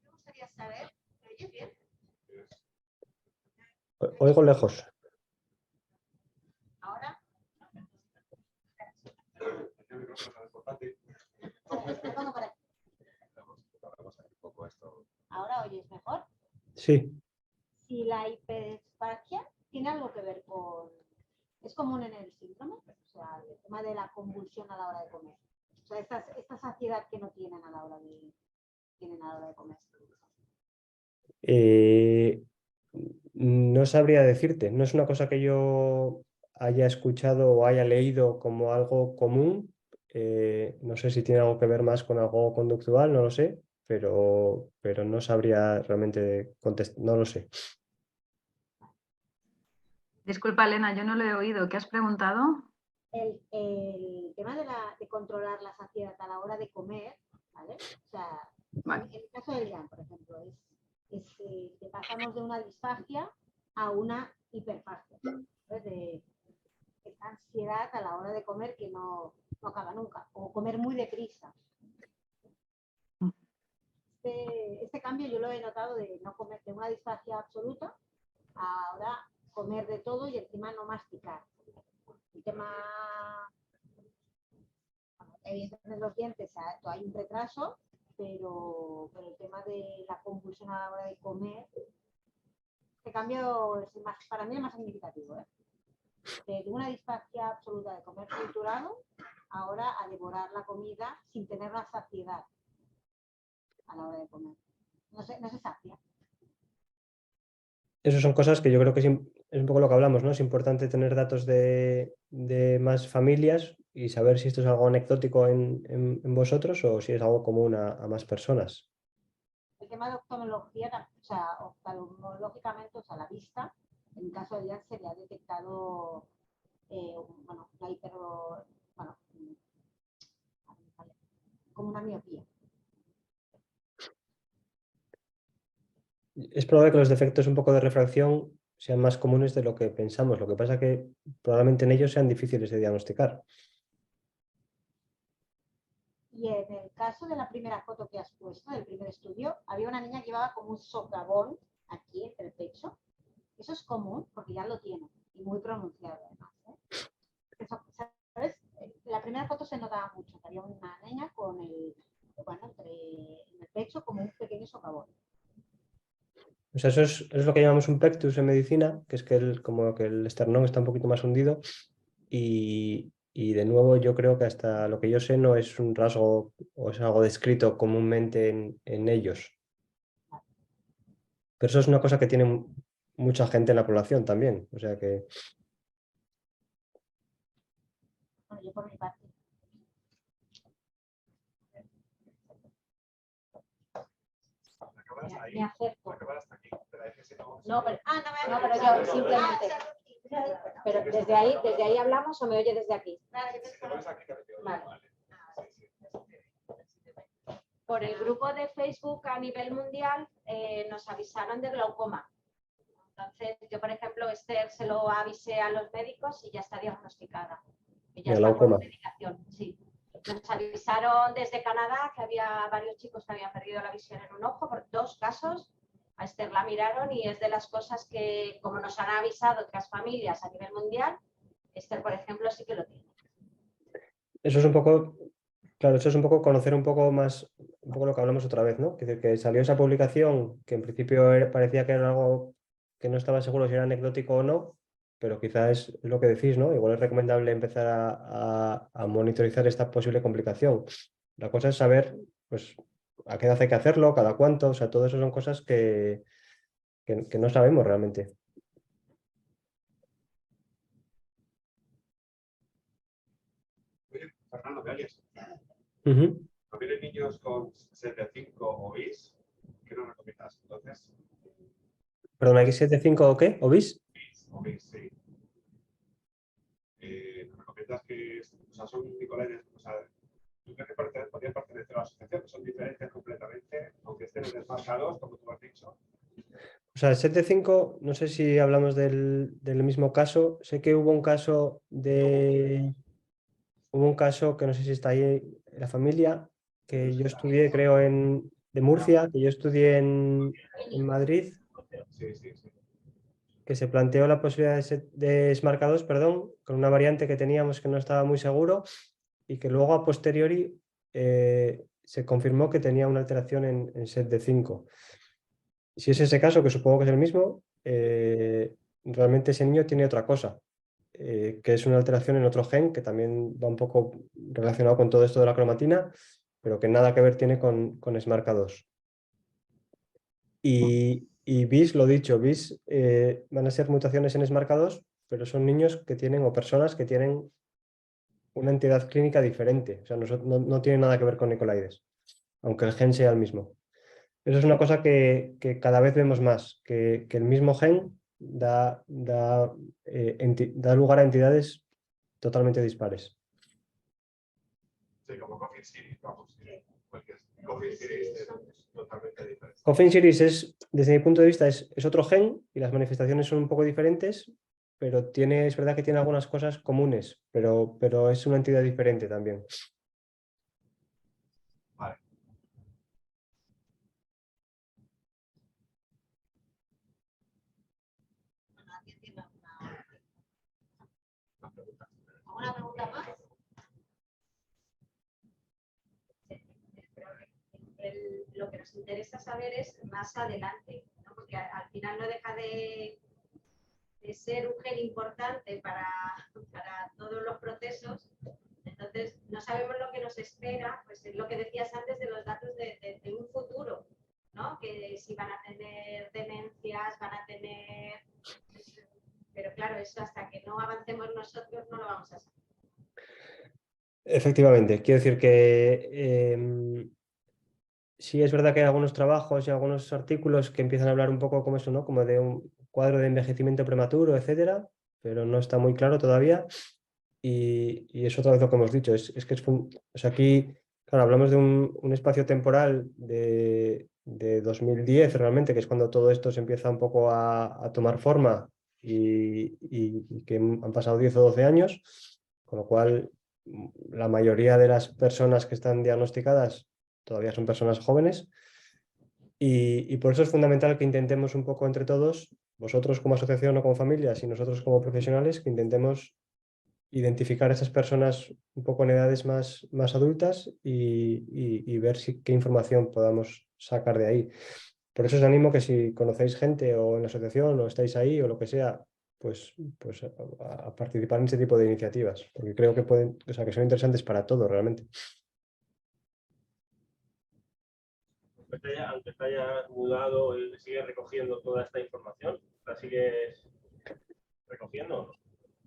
Me gustaría saber, ¿me oyes bien? Oigo lejos. Ahora, ahora oyes mejor. Sí. Si la hiperesfagia tiene algo que ver con... Es común en el síndrome, o sea, el tema de la convulsión a la hora de comer. O sea, esta saciedad que no tienen a la hora de comer. No sabría decirte, no es una cosa que yo haya escuchado o haya leído como algo común. No sé si tiene algo que ver más con algo conductual, no lo sé, pero no sabría realmente contestar, no lo sé. Disculpa, Elena, yo no lo he oído. ¿Qué has preguntado? El tema de controlar la saciedad a la hora de comer, ¿vale? O sea, Vale. en el caso del GAN, por ejemplo, es que pasamos de una disfagia a una hiperfagia. De esta ansiedad a la hora de comer que no acaba nunca, o comer muy deprisa. Este cambio yo lo he notado de no comer, de una disfagia absoluta a ahora comer de todo y encima no masticar. El tema, evidentemente los dientes, hay un retraso, pero el tema de la convulsión a la hora de comer, este cambio es más, para mí es más significativo, ¿eh? De una disfagia absoluta de comer triturado, ahora a devorar la comida sin tener la saciedad a la hora de comer. No se sacia. Esas son cosas que yo creo que es un poco lo que hablamos, ¿no? Es importante tener datos de más familias y saber si esto es algo anecdótico en vosotros o si es algo común a más personas. El tema de oftalmología, o sea, oftalmológicamente, o sea, la vista, en el caso de Jan se le ha detectado, como una miopía. Es probable que los defectos un poco de refracción sean más comunes de lo que pensamos. Lo que pasa es que probablemente en ellos sean difíciles de diagnosticar. Y en el caso de la primera foto que has puesto, del primer estudio, había una niña que llevaba como un socavón aquí entre el pecho Eso es común porque ya lo tienen y muy pronunciado además. Eso, ¿sabes? La primera foto se notaba mucho, que había una niña con el, bueno, en el pecho como un pequeño socavón. O sea, eso es lo que llamamos un pectus en medicina, que es que como que el esternón está un poquito más hundido y de nuevo yo creo que hasta lo que yo sé no es un rasgo o es algo descrito comúnmente en ellos. Pero eso es una cosa que tiene mucha gente en la población también. O sea que... Bueno, yo por mi parte. Me acerco. No, pero, no, pero yo simplemente. Pero desde ahí hablamos o me oye desde aquí. Vale. Por el grupo de Facebook a nivel mundial nos avisaron de glaucoma. Entonces, yo, por ejemplo, Esther se lo avisé a los médicos y ya está diagnosticada. Ella está con medicación, sí. Nos avisaron desde Canadá que había varios chicos que habían perdido la visión en un ojo por 2 casos. A Esther la miraron y es de las cosas que, como nos han avisado otras familias a nivel mundial, Esther, por ejemplo, sí que lo tiene. Eso es un poco, claro, eso es un poco conocer un poco más, un poco lo que hablamos otra vez, ¿no? Es decir, que salió esa publicación que en principio parecía que era algo que no estaba seguro si era anecdótico o no, pero quizás es lo que decís, ¿no? Igual es recomendable empezar a monitorizar esta posible complicación. La cosa es saber, pues, a qué edad hay que hacerlo, cada cuánto, o sea, todo eso son cosas que no sabemos realmente. Oye, Fernando, ¿me oyes? Uh-huh. ¿No vienen niños con sed de 5 o bis? ¿Qué nos recomiendas entonces? Perdón, ¿X75 o qué? ¿O bis? O bis, sí. ¿Nos recomiendas que o sea, son Nicolaides? O sea, ¿tú crees que podrían pertenecer a la asociación? Que son diferentes completamente, aunque estén desmarcados, como tú has dicho. O sea, el 7.5, no sé si hablamos del mismo caso. Sé que hubo un caso que no sé si está ahí en la familia, que yo estudié, creo, de Murcia, que yo estudié en Madrid, Sí, sí, sí. que se planteó la posibilidad de SMARCA2, perdón, con una variante que teníamos que no estaba muy seguro y que luego a posteriori se confirmó que tenía una alteración en SETD5. Si es ese caso, que supongo que es el mismo, realmente ese niño tiene otra cosa, que es una alteración en otro gen que también va un poco relacionado con todo esto de la cromatina, pero que nada que ver tiene con SMARCA2. Y BIS, lo dicho, BIS van a ser mutaciones en SMARCA2, pero son niños que tienen o personas que tienen una entidad clínica diferente, o sea, no tiene nada que ver con Nicolaides, aunque el gen sea el mismo. Eso es una cosa que cada vez vemos más, que el mismo gen da lugar a entidades totalmente dispares. Sí, como Coffin Series, vamos. Porque Coffin Series es totalmente diferente. Coffin Series desde mi punto de vista, es otro gen y las manifestaciones son un poco diferentes, pero es verdad que tiene algunas cosas comunes, pero es una entidad diferente también. Vale. ¿Alguna pregunta más? Lo que nos interesa saber es más adelante, ¿no? Porque al final no deja de ser un gen importante para todos los procesos. Entonces, no sabemos lo que nos espera, pues es lo que decías antes de los datos de un futuro, ¿no? Que si van a tener demencias, van a tener... Pero claro, eso hasta que no avancemos nosotros no lo vamos a saber. Efectivamente, quiero decir que sí es verdad que hay algunos trabajos y algunos artículos que empiezan a hablar un poco como eso, ¿no? Como de un cuadro de envejecimiento prematuro, etcétera, pero no está muy claro todavía. Y es otra vez lo que hemos dicho, es que o sea, aquí, claro, hablamos de un espacio temporal de 2010 realmente, que es cuando todo esto se empieza un poco a tomar forma y que han pasado 10 o 12 años, con lo cual la mayoría de las personas que están diagnosticadas todavía son personas jóvenes y por eso es fundamental que intentemos un poco entre todos vosotros como asociación o como familias y nosotros como profesionales, que intentemos identificar a esas personas un poco en edades más adultas y ver qué información podamos sacar de ahí. Por eso os animo que si conocéis gente o en la asociación o estáis ahí o lo que sea, pues a participar en ese tipo de iniciativas, porque creo que pueden, o sea, que son interesantes para todos realmente. Aunque te hayas mudado, ¿sigues recogiendo toda esta información? ¿La sigues recogiendo?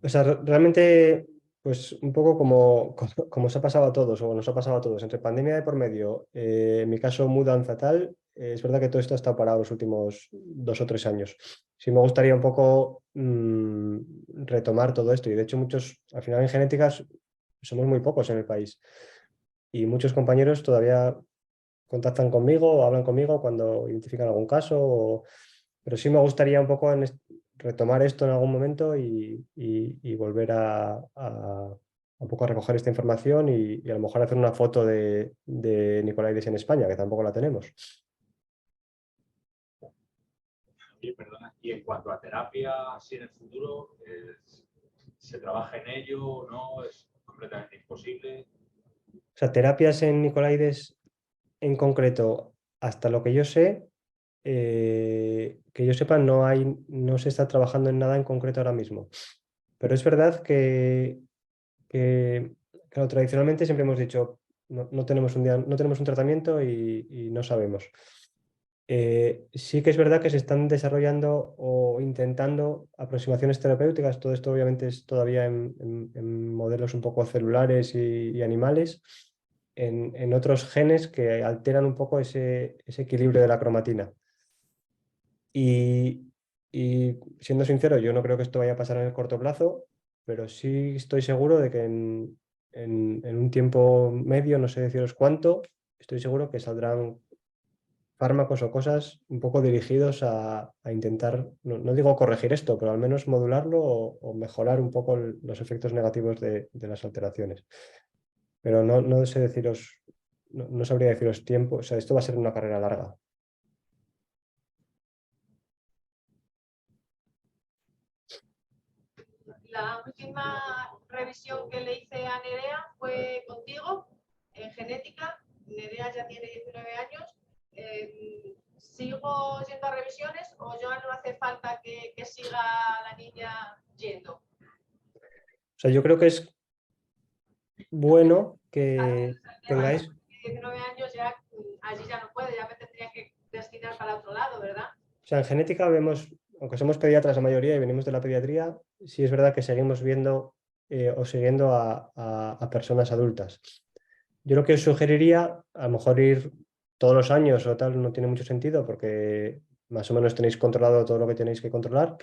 O sea, realmente, pues un poco como os ha pasado a todos o nos ha pasado a todos, entre pandemia de por medio, en mi caso mudanza tal, es verdad que todo esto ha estado parado los últimos 2 o 3 años. Sí me gustaría un poco retomar todo esto y de hecho al final en genéticas somos muy pocos en el país y muchos compañeros todavía contactan conmigo o hablan conmigo cuando identifican algún caso, pero sí me gustaría un poco retomar esto en algún momento y volver a un poco a recoger esta información y a lo mejor hacer una foto de Nicolaides en España, que tampoco la tenemos. Oye, perdona, y en cuanto a terapia, si en el futuro se trabaja en ello o no, es completamente imposible. O sea, terapias en Nicolaides en concreto, hasta lo que yo sé, que yo sepa, no se está trabajando en nada en concreto ahora mismo. Pero es verdad que, claro, tradicionalmente siempre hemos dicho, no tenemos no tenemos un tratamiento y no sabemos. Sí que es verdad que se están desarrollando o intentando aproximaciones terapéuticas. Todo esto obviamente es todavía en modelos un poco celulares y animales, en otros genes que alteran un poco ese equilibrio de la cromatina. Y siendo sincero, yo no creo que esto vaya a pasar en el corto plazo, pero sí estoy seguro de que en un tiempo medio, no sé deciros cuánto, estoy seguro que saldrán fármacos o cosas un poco dirigidos a intentar, no digo corregir esto, pero al menos modularlo o mejorar un poco los efectos negativos de las alteraciones. Pero no sé deciros, no sabría deciros tiempo, o sea, esto va a ser una carrera larga. La última revisión que le hice a Nerea fue contigo, en genética. Nerea ya tiene 19 años. ¿Sigo yendo a revisiones o ya no hace falta que siga la niña yendo? O sea, yo creo que es bueno que tengáis... 19 años ya, allí ya no puede, ya me tendría que destinar para otro lado, ¿verdad? O sea, en genética vemos, aunque somos pediatras la mayoría y venimos de la pediatría, sí es verdad que seguimos viendo o siguiendo a personas adultas. Yo lo que os sugeriría, a lo mejor ir todos los años o tal, no tiene mucho sentido porque más o menos tenéis controlado todo lo que tenéis que controlar,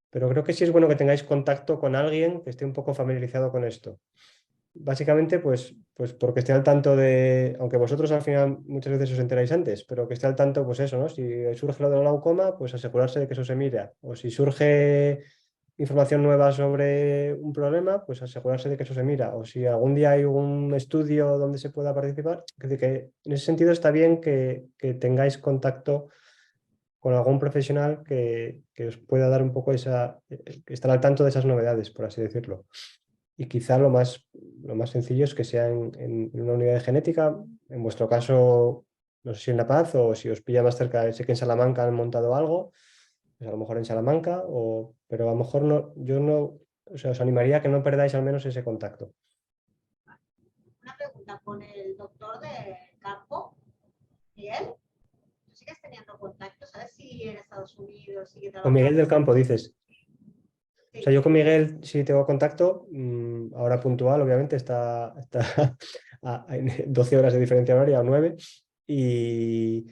pero creo que sí es bueno que tengáis contacto con alguien que esté un poco familiarizado con esto. Básicamente, pues porque esté al tanto de, aunque vosotros al final muchas veces os enteráis antes, pero que esté al tanto, pues eso, ¿no? Si surge lo del glaucoma, pues asegurarse de que eso se mira. O si surge información nueva sobre un problema, pues asegurarse de que eso se mira. O si algún día hay un estudio donde se pueda participar, es decir, que en ese sentido está bien que tengáis contacto con algún profesional que os pueda dar un poco estar al tanto de esas novedades, por así decirlo. Y quizá lo más sencillo es que sea en una unidad de genética. En vuestro caso, no sé si en La Paz o si os pilla más cerca, sé que en Salamanca han montado algo, pues a lo mejor en Salamanca, pero a lo mejor o sea, os animaría a que no perdáis al menos ese contacto. Una pregunta con el doctor de campo, Miguel. ¿Tú sigues teniendo contacto? ¿Sabes si en Estados Unidos sigue Con Miguel del trabajando? Campo, dices. O sea, yo con Miguel sí tengo contacto, ahora puntual, obviamente, está a 12 horas de diferencia horaria o 9. Y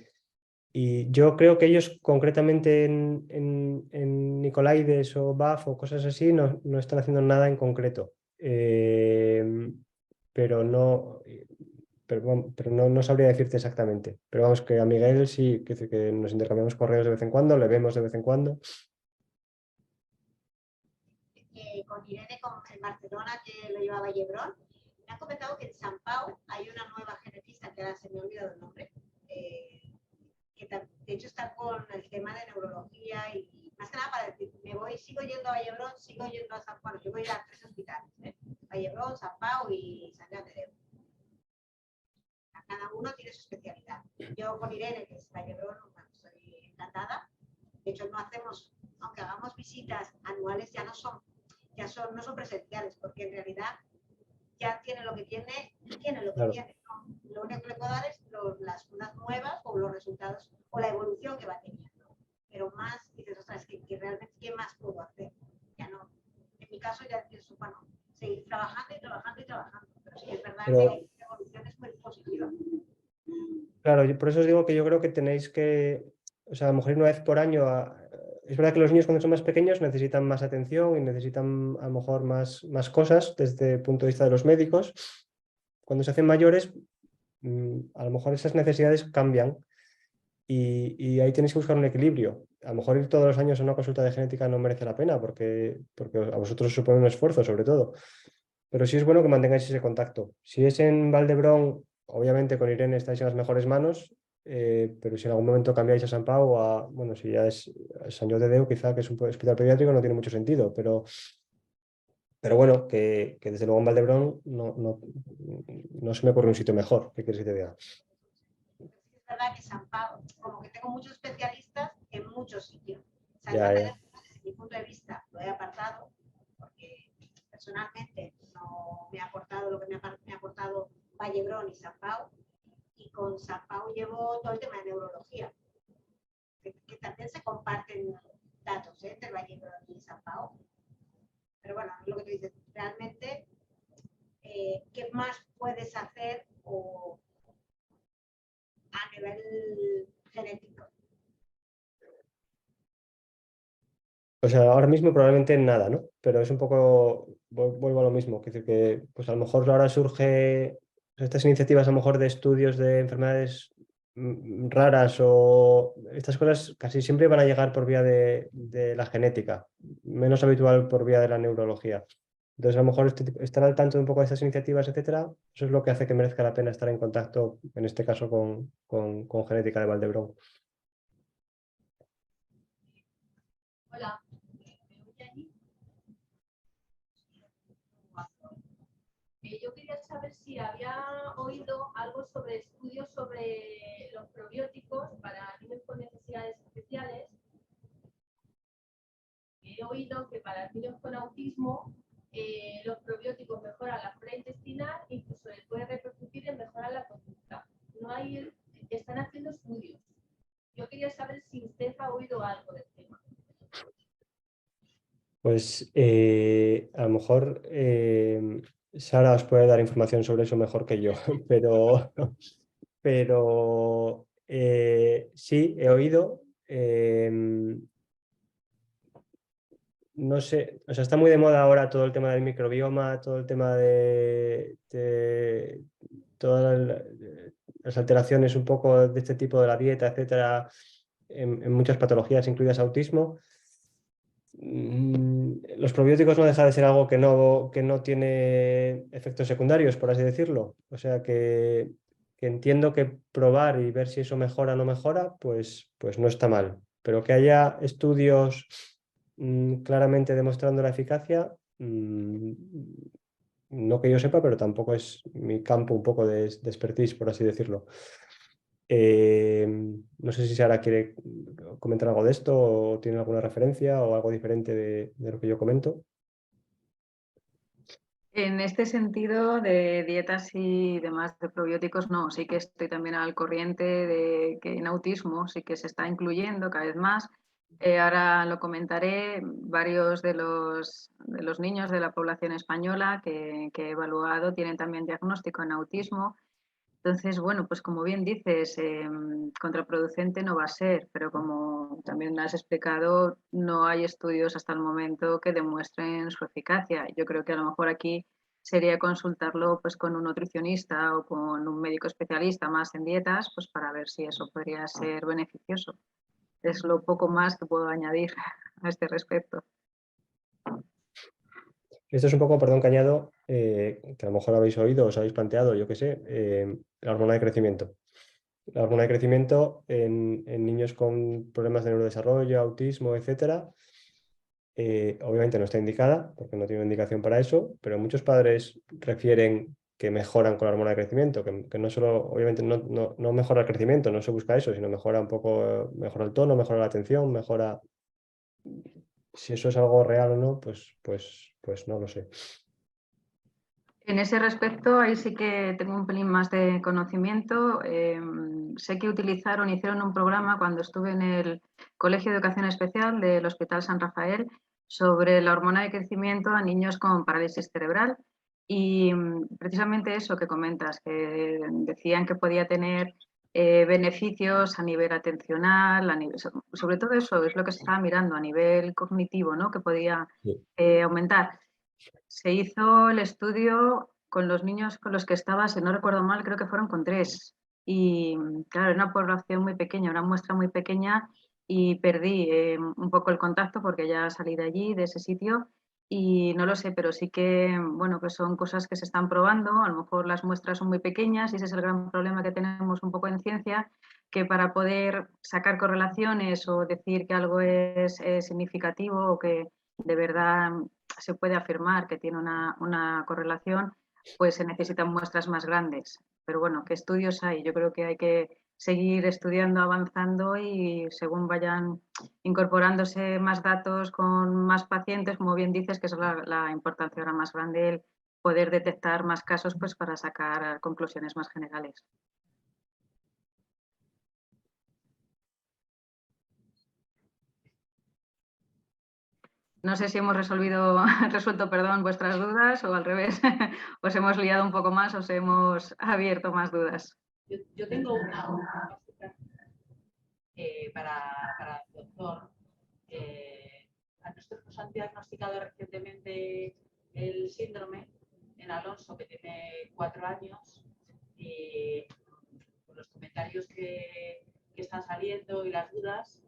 yo creo que ellos concretamente en Nicolaides o BAF o cosas así no están haciendo nada en concreto. Pero no sabría decirte exactamente. Pero vamos, que a Miguel sí, que nos intercambiamos correos de vez en cuando, le vemos de vez en cuando. Con Irene en Barcelona, que lo lleva Vallebrón, me han comentado que en San Pau hay una nueva genetista, que ahora se me ha olvidado el nombre, que de hecho está con el tema de neurología y Más que nada para decir, me voy, sigo yendo a Vallebrón, sigo yendo a San Pau, yo voy a ir a 3 hospitales, Vallebrón, San Pau y Sant Joan de Déu. Cada uno tiene su especialidad. Yo con Irene, que es Vallebrón, bueno, estoy encantada. De hecho, no hacemos, aunque hagamos visitas anuales, no son presenciales, porque en realidad ya tiene lo que tiene y tiene lo que Claro. tiene, ¿no? Lo único que le puedo dar es las unas nuevas o los resultados o la evolución que va teniendo. Pero más, dices, ostras, que realmente, ¿qué más puedo hacer? Ya no. En mi caso, ya pienso, bueno, seguir trabajando y trabajando y trabajando. Pero sí es verdad Pero- que la evolución es muy positiva. Claro, por eso os digo que yo creo que tenéis que, o sea, a lo mejor ir una vez por año. Es verdad que los niños cuando son más pequeños necesitan más atención y necesitan a lo mejor más cosas desde el punto de vista de los médicos. Cuando se hacen mayores, a lo mejor esas necesidades cambian y ahí tenéis que buscar un equilibrio. A lo mejor ir todos los años a una consulta de genética no merece la pena porque a vosotros os supone un esfuerzo sobre todo. Pero sí es bueno que mantengáis ese contacto. Si es en Valdebrón, obviamente con Irene estáis en las mejores manos, pero si en algún momento cambiáis a Sant Pau o a, bueno, si ya es Sant Joan de Déu, quizá que es un hospital pediátrico, no tiene mucho sentido, pero bueno, que desde luego en Valdebrón no se me ocurre un sitio mejor. ¿Qué quieres que te diga? Es verdad que San Pau, como que tengo muchos especialistas en muchos sitios. San Ya, Joan de ya. Déu, desde mi punto de vista, lo he apartado, porque personalmente no me ha aportado lo que me ha aportado Vallebrón y San Pau. Y con San Pau llevo todo el tema de neurología, que también se comparten datos entre Vallebrón y San Pau. Pero bueno, es lo que tú dices, realmente, ¿qué más puedes hacer a nivel genético? O sea, ahora mismo probablemente nada, ¿no? Pero es un poco, vuelvo a lo mismo, que decir que pues a lo mejor ahora surge estas iniciativas a lo mejor de estudios de enfermedades raras o estas cosas casi siempre van a llegar por vía de la genética, menos habitual por vía de la neurología. Entonces a lo mejor estar al tanto de un poco de estas iniciativas, etcétera, eso es lo que hace que merezca la pena estar en contacto, en este caso con Genética de Valdebrón. Hola, ¿me oye allí? Yo quería saber si había oído algo sobre estudios sobre los probióticos para niños con necesidades especiales. He oído que para niños con autismo los probióticos mejoran la flora intestinal e incluso les puede repercutir en mejorar la conducta. Están haciendo estudios. Yo quería saber si usted ha oído algo del tema. Pues a lo mejor Sara os puede dar información sobre eso mejor que yo, pero sí, he oído. No sé, o sea, está muy de moda ahora todo el tema del microbioma, todo el tema de todas las alteraciones un poco de este tipo de la dieta, etcétera, en muchas patologías, incluidas autismo. Los probióticos no deja de ser algo que no tiene efectos secundarios, por así decirlo. O sea que entiendo que probar y ver si eso mejora o no mejora, pues no está mal. Pero que haya estudios claramente demostrando la eficacia, no que yo sepa, pero tampoco es mi campo un poco de expertise, por así decirlo. No sé si Sara quiere comentar algo de esto o tiene alguna referencia o algo diferente de lo que yo comento. En este sentido de dietas y demás de probióticos, no, sí que estoy también al corriente de que en autismo sí que se está incluyendo cada vez más. Ahora lo comentaré, varios de los niños de la población española que he evaluado tienen también diagnóstico en autismo. Entonces, bueno, pues como bien dices, contraproducente no va a ser, pero como también has explicado, no hay estudios hasta el momento que demuestren su eficacia. Yo creo que a lo mejor aquí sería consultarlo pues con un nutricionista o con un médico especialista más en dietas, pues para ver si eso podría ser beneficioso. Es lo poco más que puedo añadir a este respecto. Esto es un poco, perdón, que añado, que a lo mejor habéis oído, os habéis planteado, yo qué sé, la hormona de crecimiento. la hormona de crecimiento en niños con problemas de neurodesarrollo, autismo, etcétera. Obviamente no está indicada, porque no tiene indicación para eso, pero muchos padres refieren que mejoran con la hormona de crecimiento, que no solo, obviamente no mejora el crecimiento, no se busca eso, sino mejora un poco, mejora el tono, mejora la atención, mejora... Si eso es algo real o no, pues no lo sé. En ese respecto, ahí sí que tengo un pelín más de conocimiento. Sé que hicieron un programa cuando estuve en el Colegio de Educación Especial del Hospital San Rafael sobre la hormona de crecimiento a niños con parálisis cerebral. Y precisamente eso que comentas, que decían que podía tener beneficios a nivel atencional, sobre todo eso es lo que se estaba mirando a nivel cognitivo, ¿no? Que podía aumentar. Se hizo el estudio con los niños con los que estaba, si no recuerdo mal, creo que fueron con 3. Y claro, era una población muy pequeña, una muestra muy pequeña y perdí un poco el contacto porque ya salí de allí, de ese sitio. Y no lo sé, pero sí que, bueno, que son cosas que se están probando. A lo mejor las muestras son muy pequeñas y ese es el gran problema que tenemos un poco en ciencia, que para poder sacar correlaciones o decir que algo es significativo o que de verdad se puede afirmar que tiene una correlación, pues se necesitan muestras más grandes. Pero bueno, ¿qué estudios hay? Yo creo que hay que seguir estudiando, avanzando y según vayan incorporándose más datos con más pacientes, como bien dices, que es la importancia ahora más grande, el poder detectar más casos pues para sacar conclusiones más generales. No sé si hemos resuelto, perdón, vuestras dudas o al revés, os hemos liado un poco más, os hemos abierto más dudas. Yo tengo una básica para el doctor. A nosotros nos han diagnosticado recientemente el síndrome en Alonso, que tiene 4 años, y con los comentarios que están saliendo y las dudas,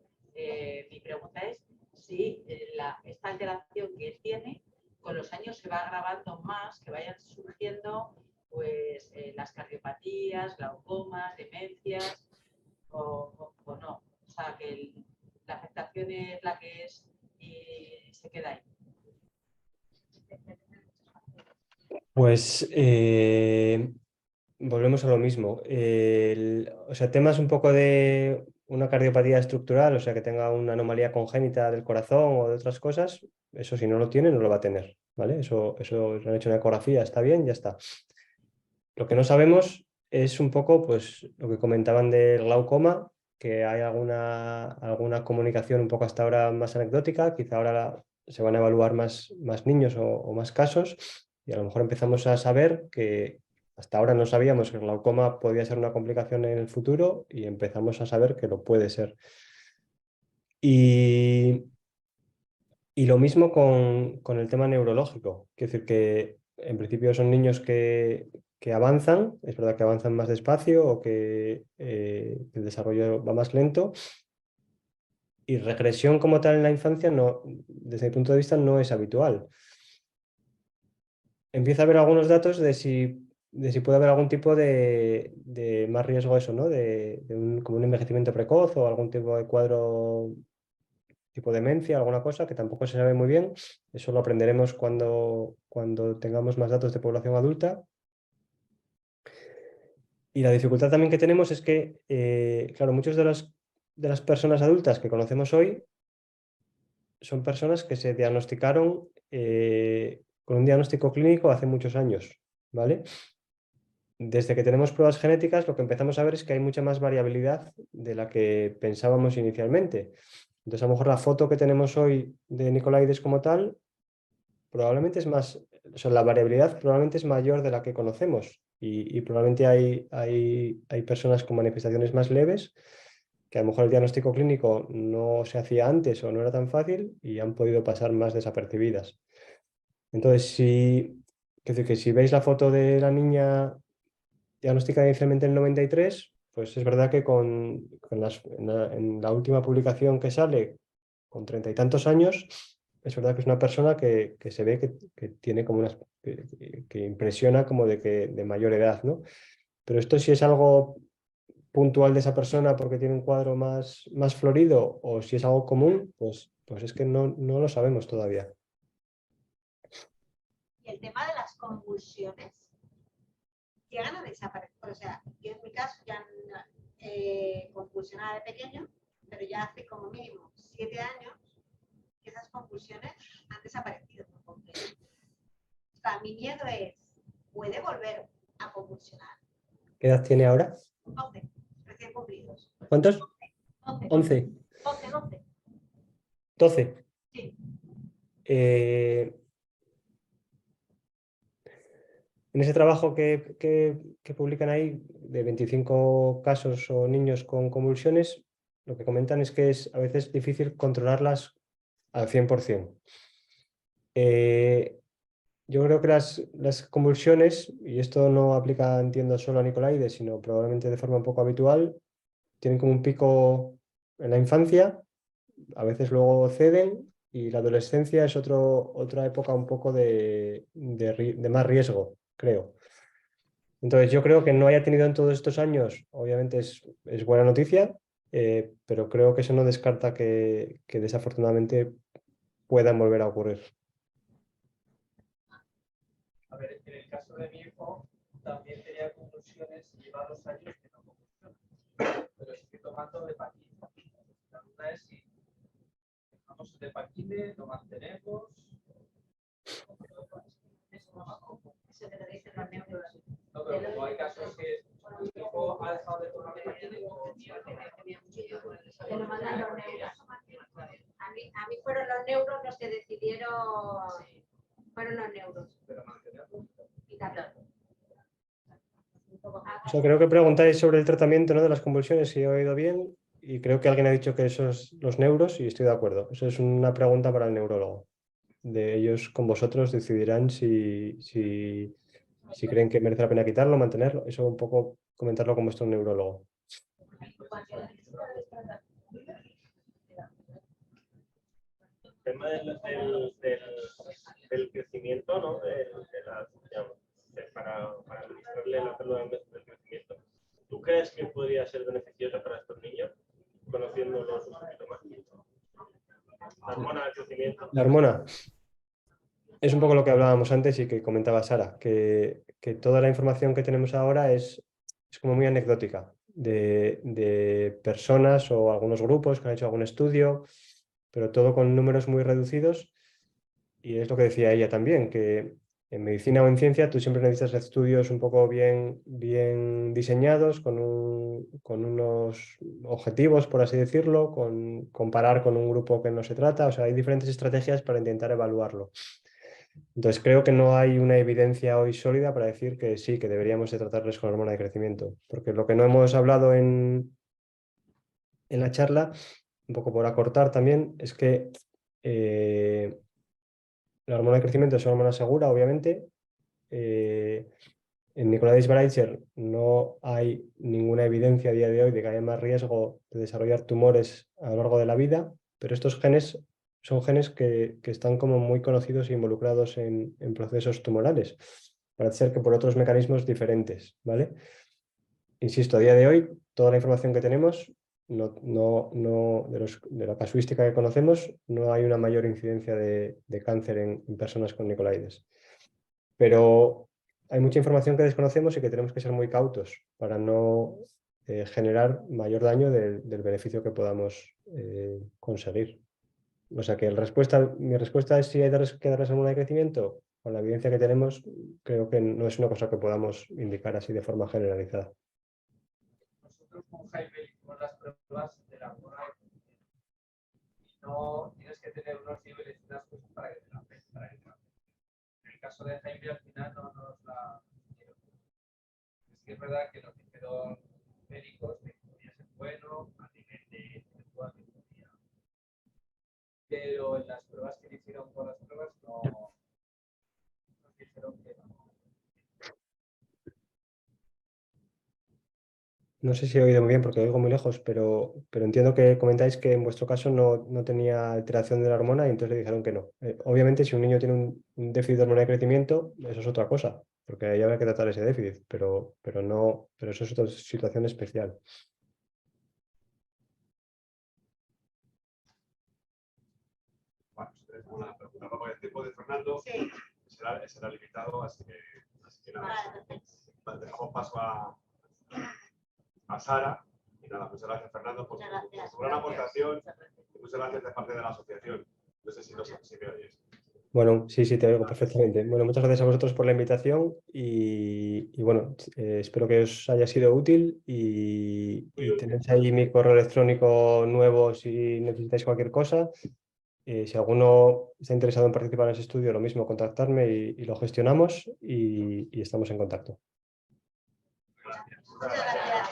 mi pregunta es si esta alteración que él tiene con los años se va agravando más, que vayan surgiendo pues las cardiopatías, glaucomas, demencias o no. O sea, que la afectación es la que es y se queda ahí. Pues volvemos a lo mismo. O sea, temas un poco de una cardiopatía estructural, o sea, que tenga una anomalía congénita del corazón o de otras cosas, eso si no lo tiene, no lo va a tener, ¿vale? Eso le han hecho una ecografía, está bien, ya está. Lo que no sabemos es un poco, pues, lo que comentaban del glaucoma, que hay alguna comunicación un poco hasta ahora más anecdótica, quizá ahora se van a evaluar más niños o más casos, y a lo mejor empezamos a saber que hasta ahora no sabíamos que el glaucoma podía ser una complicación en el futuro y empezamos a saber que lo puede ser. Y lo mismo con el tema neurológico, es decir, que en principio son niños que avanzan, es verdad que avanzan más despacio o que el desarrollo va más lento, y regresión como tal en la infancia, no, desde mi punto de vista, no es habitual. Empieza a haber algunos datos de si puede haber algún tipo de más riesgo eso, ¿no? Como un envejecimiento precoz o algún tipo de cuadro tipo demencia, alguna cosa que tampoco se sabe muy bien. Eso lo aprenderemos cuando tengamos más datos de población adulta. Y la dificultad también que tenemos es que, claro, muchas de las personas adultas que conocemos hoy son personas que se diagnosticaron con un diagnóstico clínico hace muchos años, ¿vale? Desde que tenemos pruebas genéticas, lo que empezamos a ver es que hay mucha más variabilidad de la que pensábamos inicialmente. Entonces, a lo mejor la foto que tenemos hoy de Nicolaides como tal, probablemente es más, o sea, la variabilidad probablemente es mayor de la que conocemos y probablemente hay personas con manifestaciones más leves que a lo mejor el diagnóstico clínico no se hacía antes o no era tan fácil y han podido pasar más desapercibidas. Entonces, si veis la foto de la niña diagnosticada inicialmente en el 93, pues es verdad que en la última publicación que sale, con 30 y tantos años, es verdad que es una persona que se ve que tiene como que impresiona como de mayor edad, ¿no? Pero esto sí es algo puntual de esa persona porque tiene un cuadro más florido o si es algo común, pues es que no lo sabemos todavía. Y el tema de las convulsiones llegan a desaparecer. O sea, yo en mi caso ya convulsionaba de pequeño, pero ya hace como mínimo 7 años que esas convulsiones han desaparecido por completo. O sea, mi miedo es, ¿puede volver a convulsionar? ¿Qué edad tiene ahora? 12, recién cumplidos. ¿Cuántos? 11. 11. 12. 12. Sí. En ese trabajo que publican ahí, de 25 casos o niños con convulsiones, lo que comentan es que es a veces difícil controlarlas al 100%. Yo creo que las convulsiones, y esto no aplica, entiendo, solo a Nicolaides, sino probablemente de forma un poco habitual, tienen como un pico en la infancia, a veces luego ceden, y la adolescencia es otra época un poco de más riesgo, creo. Entonces yo creo que no haya tenido en todos estos años, obviamente es buena noticia, pero creo que eso no descarta que desafortunadamente puedan volver a ocurrir. A ver, en el caso de mi hijo, también tenía convulsiones y lleva 2 años que no convulsiona. Pero estoy tomando Depaquine. La duda es si dejamos el Depaquine, lo mantenemos. Eso te lo dicen los neuros. No, pero como hay casos que mi hijo ha dejado de tomar Depaquine, Te lo mandan los neuros. A mí fueron los neuros los que decidieron, fueron los neuros. pero mantenerlo. O sea, creo que preguntáis sobre el tratamiento, ¿no?, de las convulsiones, si he oído bien, y creo que alguien ha dicho que eso es los neuros y estoy de acuerdo. Eso es una pregunta para el neurólogo. De ellos con vosotros decidirán si creen que merece la pena quitarlo, mantenerlo. Eso un poco comentarlo con vuestro neurólogo. El tema del crecimiento, ¿no? Para administrarle la píldora del crecimiento. ¿Tú crees que podría ser beneficiosa para estos niños, conociéndolos un poquito más? La hormona del crecimiento. La hormona es un poco lo que hablábamos antes y que comentaba Sara, que toda la información que tenemos ahora es como muy anecdótica de personas o algunos grupos que han hecho algún estudio, pero todo con números muy reducidos. Y es lo que decía ella también, que en medicina o en ciencia tú siempre necesitas estudios un poco bien diseñados, con unos objetivos, por así decirlo, comparar con un grupo que no se trata. O sea, hay diferentes estrategias para intentar evaluarlo. Entonces creo que no hay una evidencia hoy sólida para decir que sí, que deberíamos de tratarles con hormona de crecimiento. Porque lo que no hemos hablado en la charla, un poco por acortar también, es que la hormona de crecimiento es una hormona segura, obviamente. En Nicolaides-Baraitser no hay ninguna evidencia a día de hoy de que haya más riesgo de desarrollar tumores a lo largo de la vida, pero estos genes son genes que están como muy conocidos e involucrados en procesos tumorales. Parece ser que por otros mecanismos diferentes, ¿vale? Insisto, a día de hoy, toda la información que tenemos, de la casuística que conocemos, no hay una mayor incidencia de cáncer en personas con Nicolaides. Pero hay mucha información que desconocemos y que tenemos que ser muy cautos para no generar mayor daño del beneficio que podamos conseguir. O sea que mi respuesta es si hay que darles hormona de crecimiento. Con la evidencia que tenemos, creo que no es una cosa que podamos indicar así de forma generalizada. Nosotros con Jaime hicimos las pruebas de la hormona de crecimiento. Y no tienes que tener unos niveles y unas cosas para que te la den. En el caso de Jaime al final no nos la hicieron. Es que es verdad que nos dijeron médicos que podía ser bueno a nivel de intelectual que podía. Pero en las pruebas que le hicieron con las pruebas no nos dijeron que no. No sé si he oído muy bien porque oigo muy lejos, pero entiendo que comentáis que en vuestro caso no tenía alteración de la hormona y entonces le dijeron que no. Obviamente, si un niño tiene un déficit de hormona de crecimiento, eso es otra cosa. porque ahí habrá que tratar ese déficit, pero eso es otra situación especial. Bueno, si tenéis alguna pregunta para el tiempo de Fernando, Sí. será limitado, así que nada, dejamos paso a Sara. Y nada, muchas gracias Fernando por tu gran aportación y muchas gracias de parte de la asociación. No sé si me oyes. Bueno, sí, te oigo perfectamente. Bueno, muchas gracias a vosotros por la invitación y bueno, espero que os haya sido útil y tenéis ahí mi correo electrónico nuevo si necesitáis cualquier cosa. Si alguno está interesado en participar en ese estudio, lo mismo, contactarme y lo gestionamos y estamos en contacto. Muchas gracias.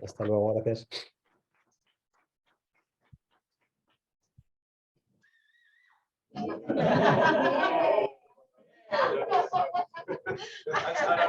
Hasta luego, gracias. Sara,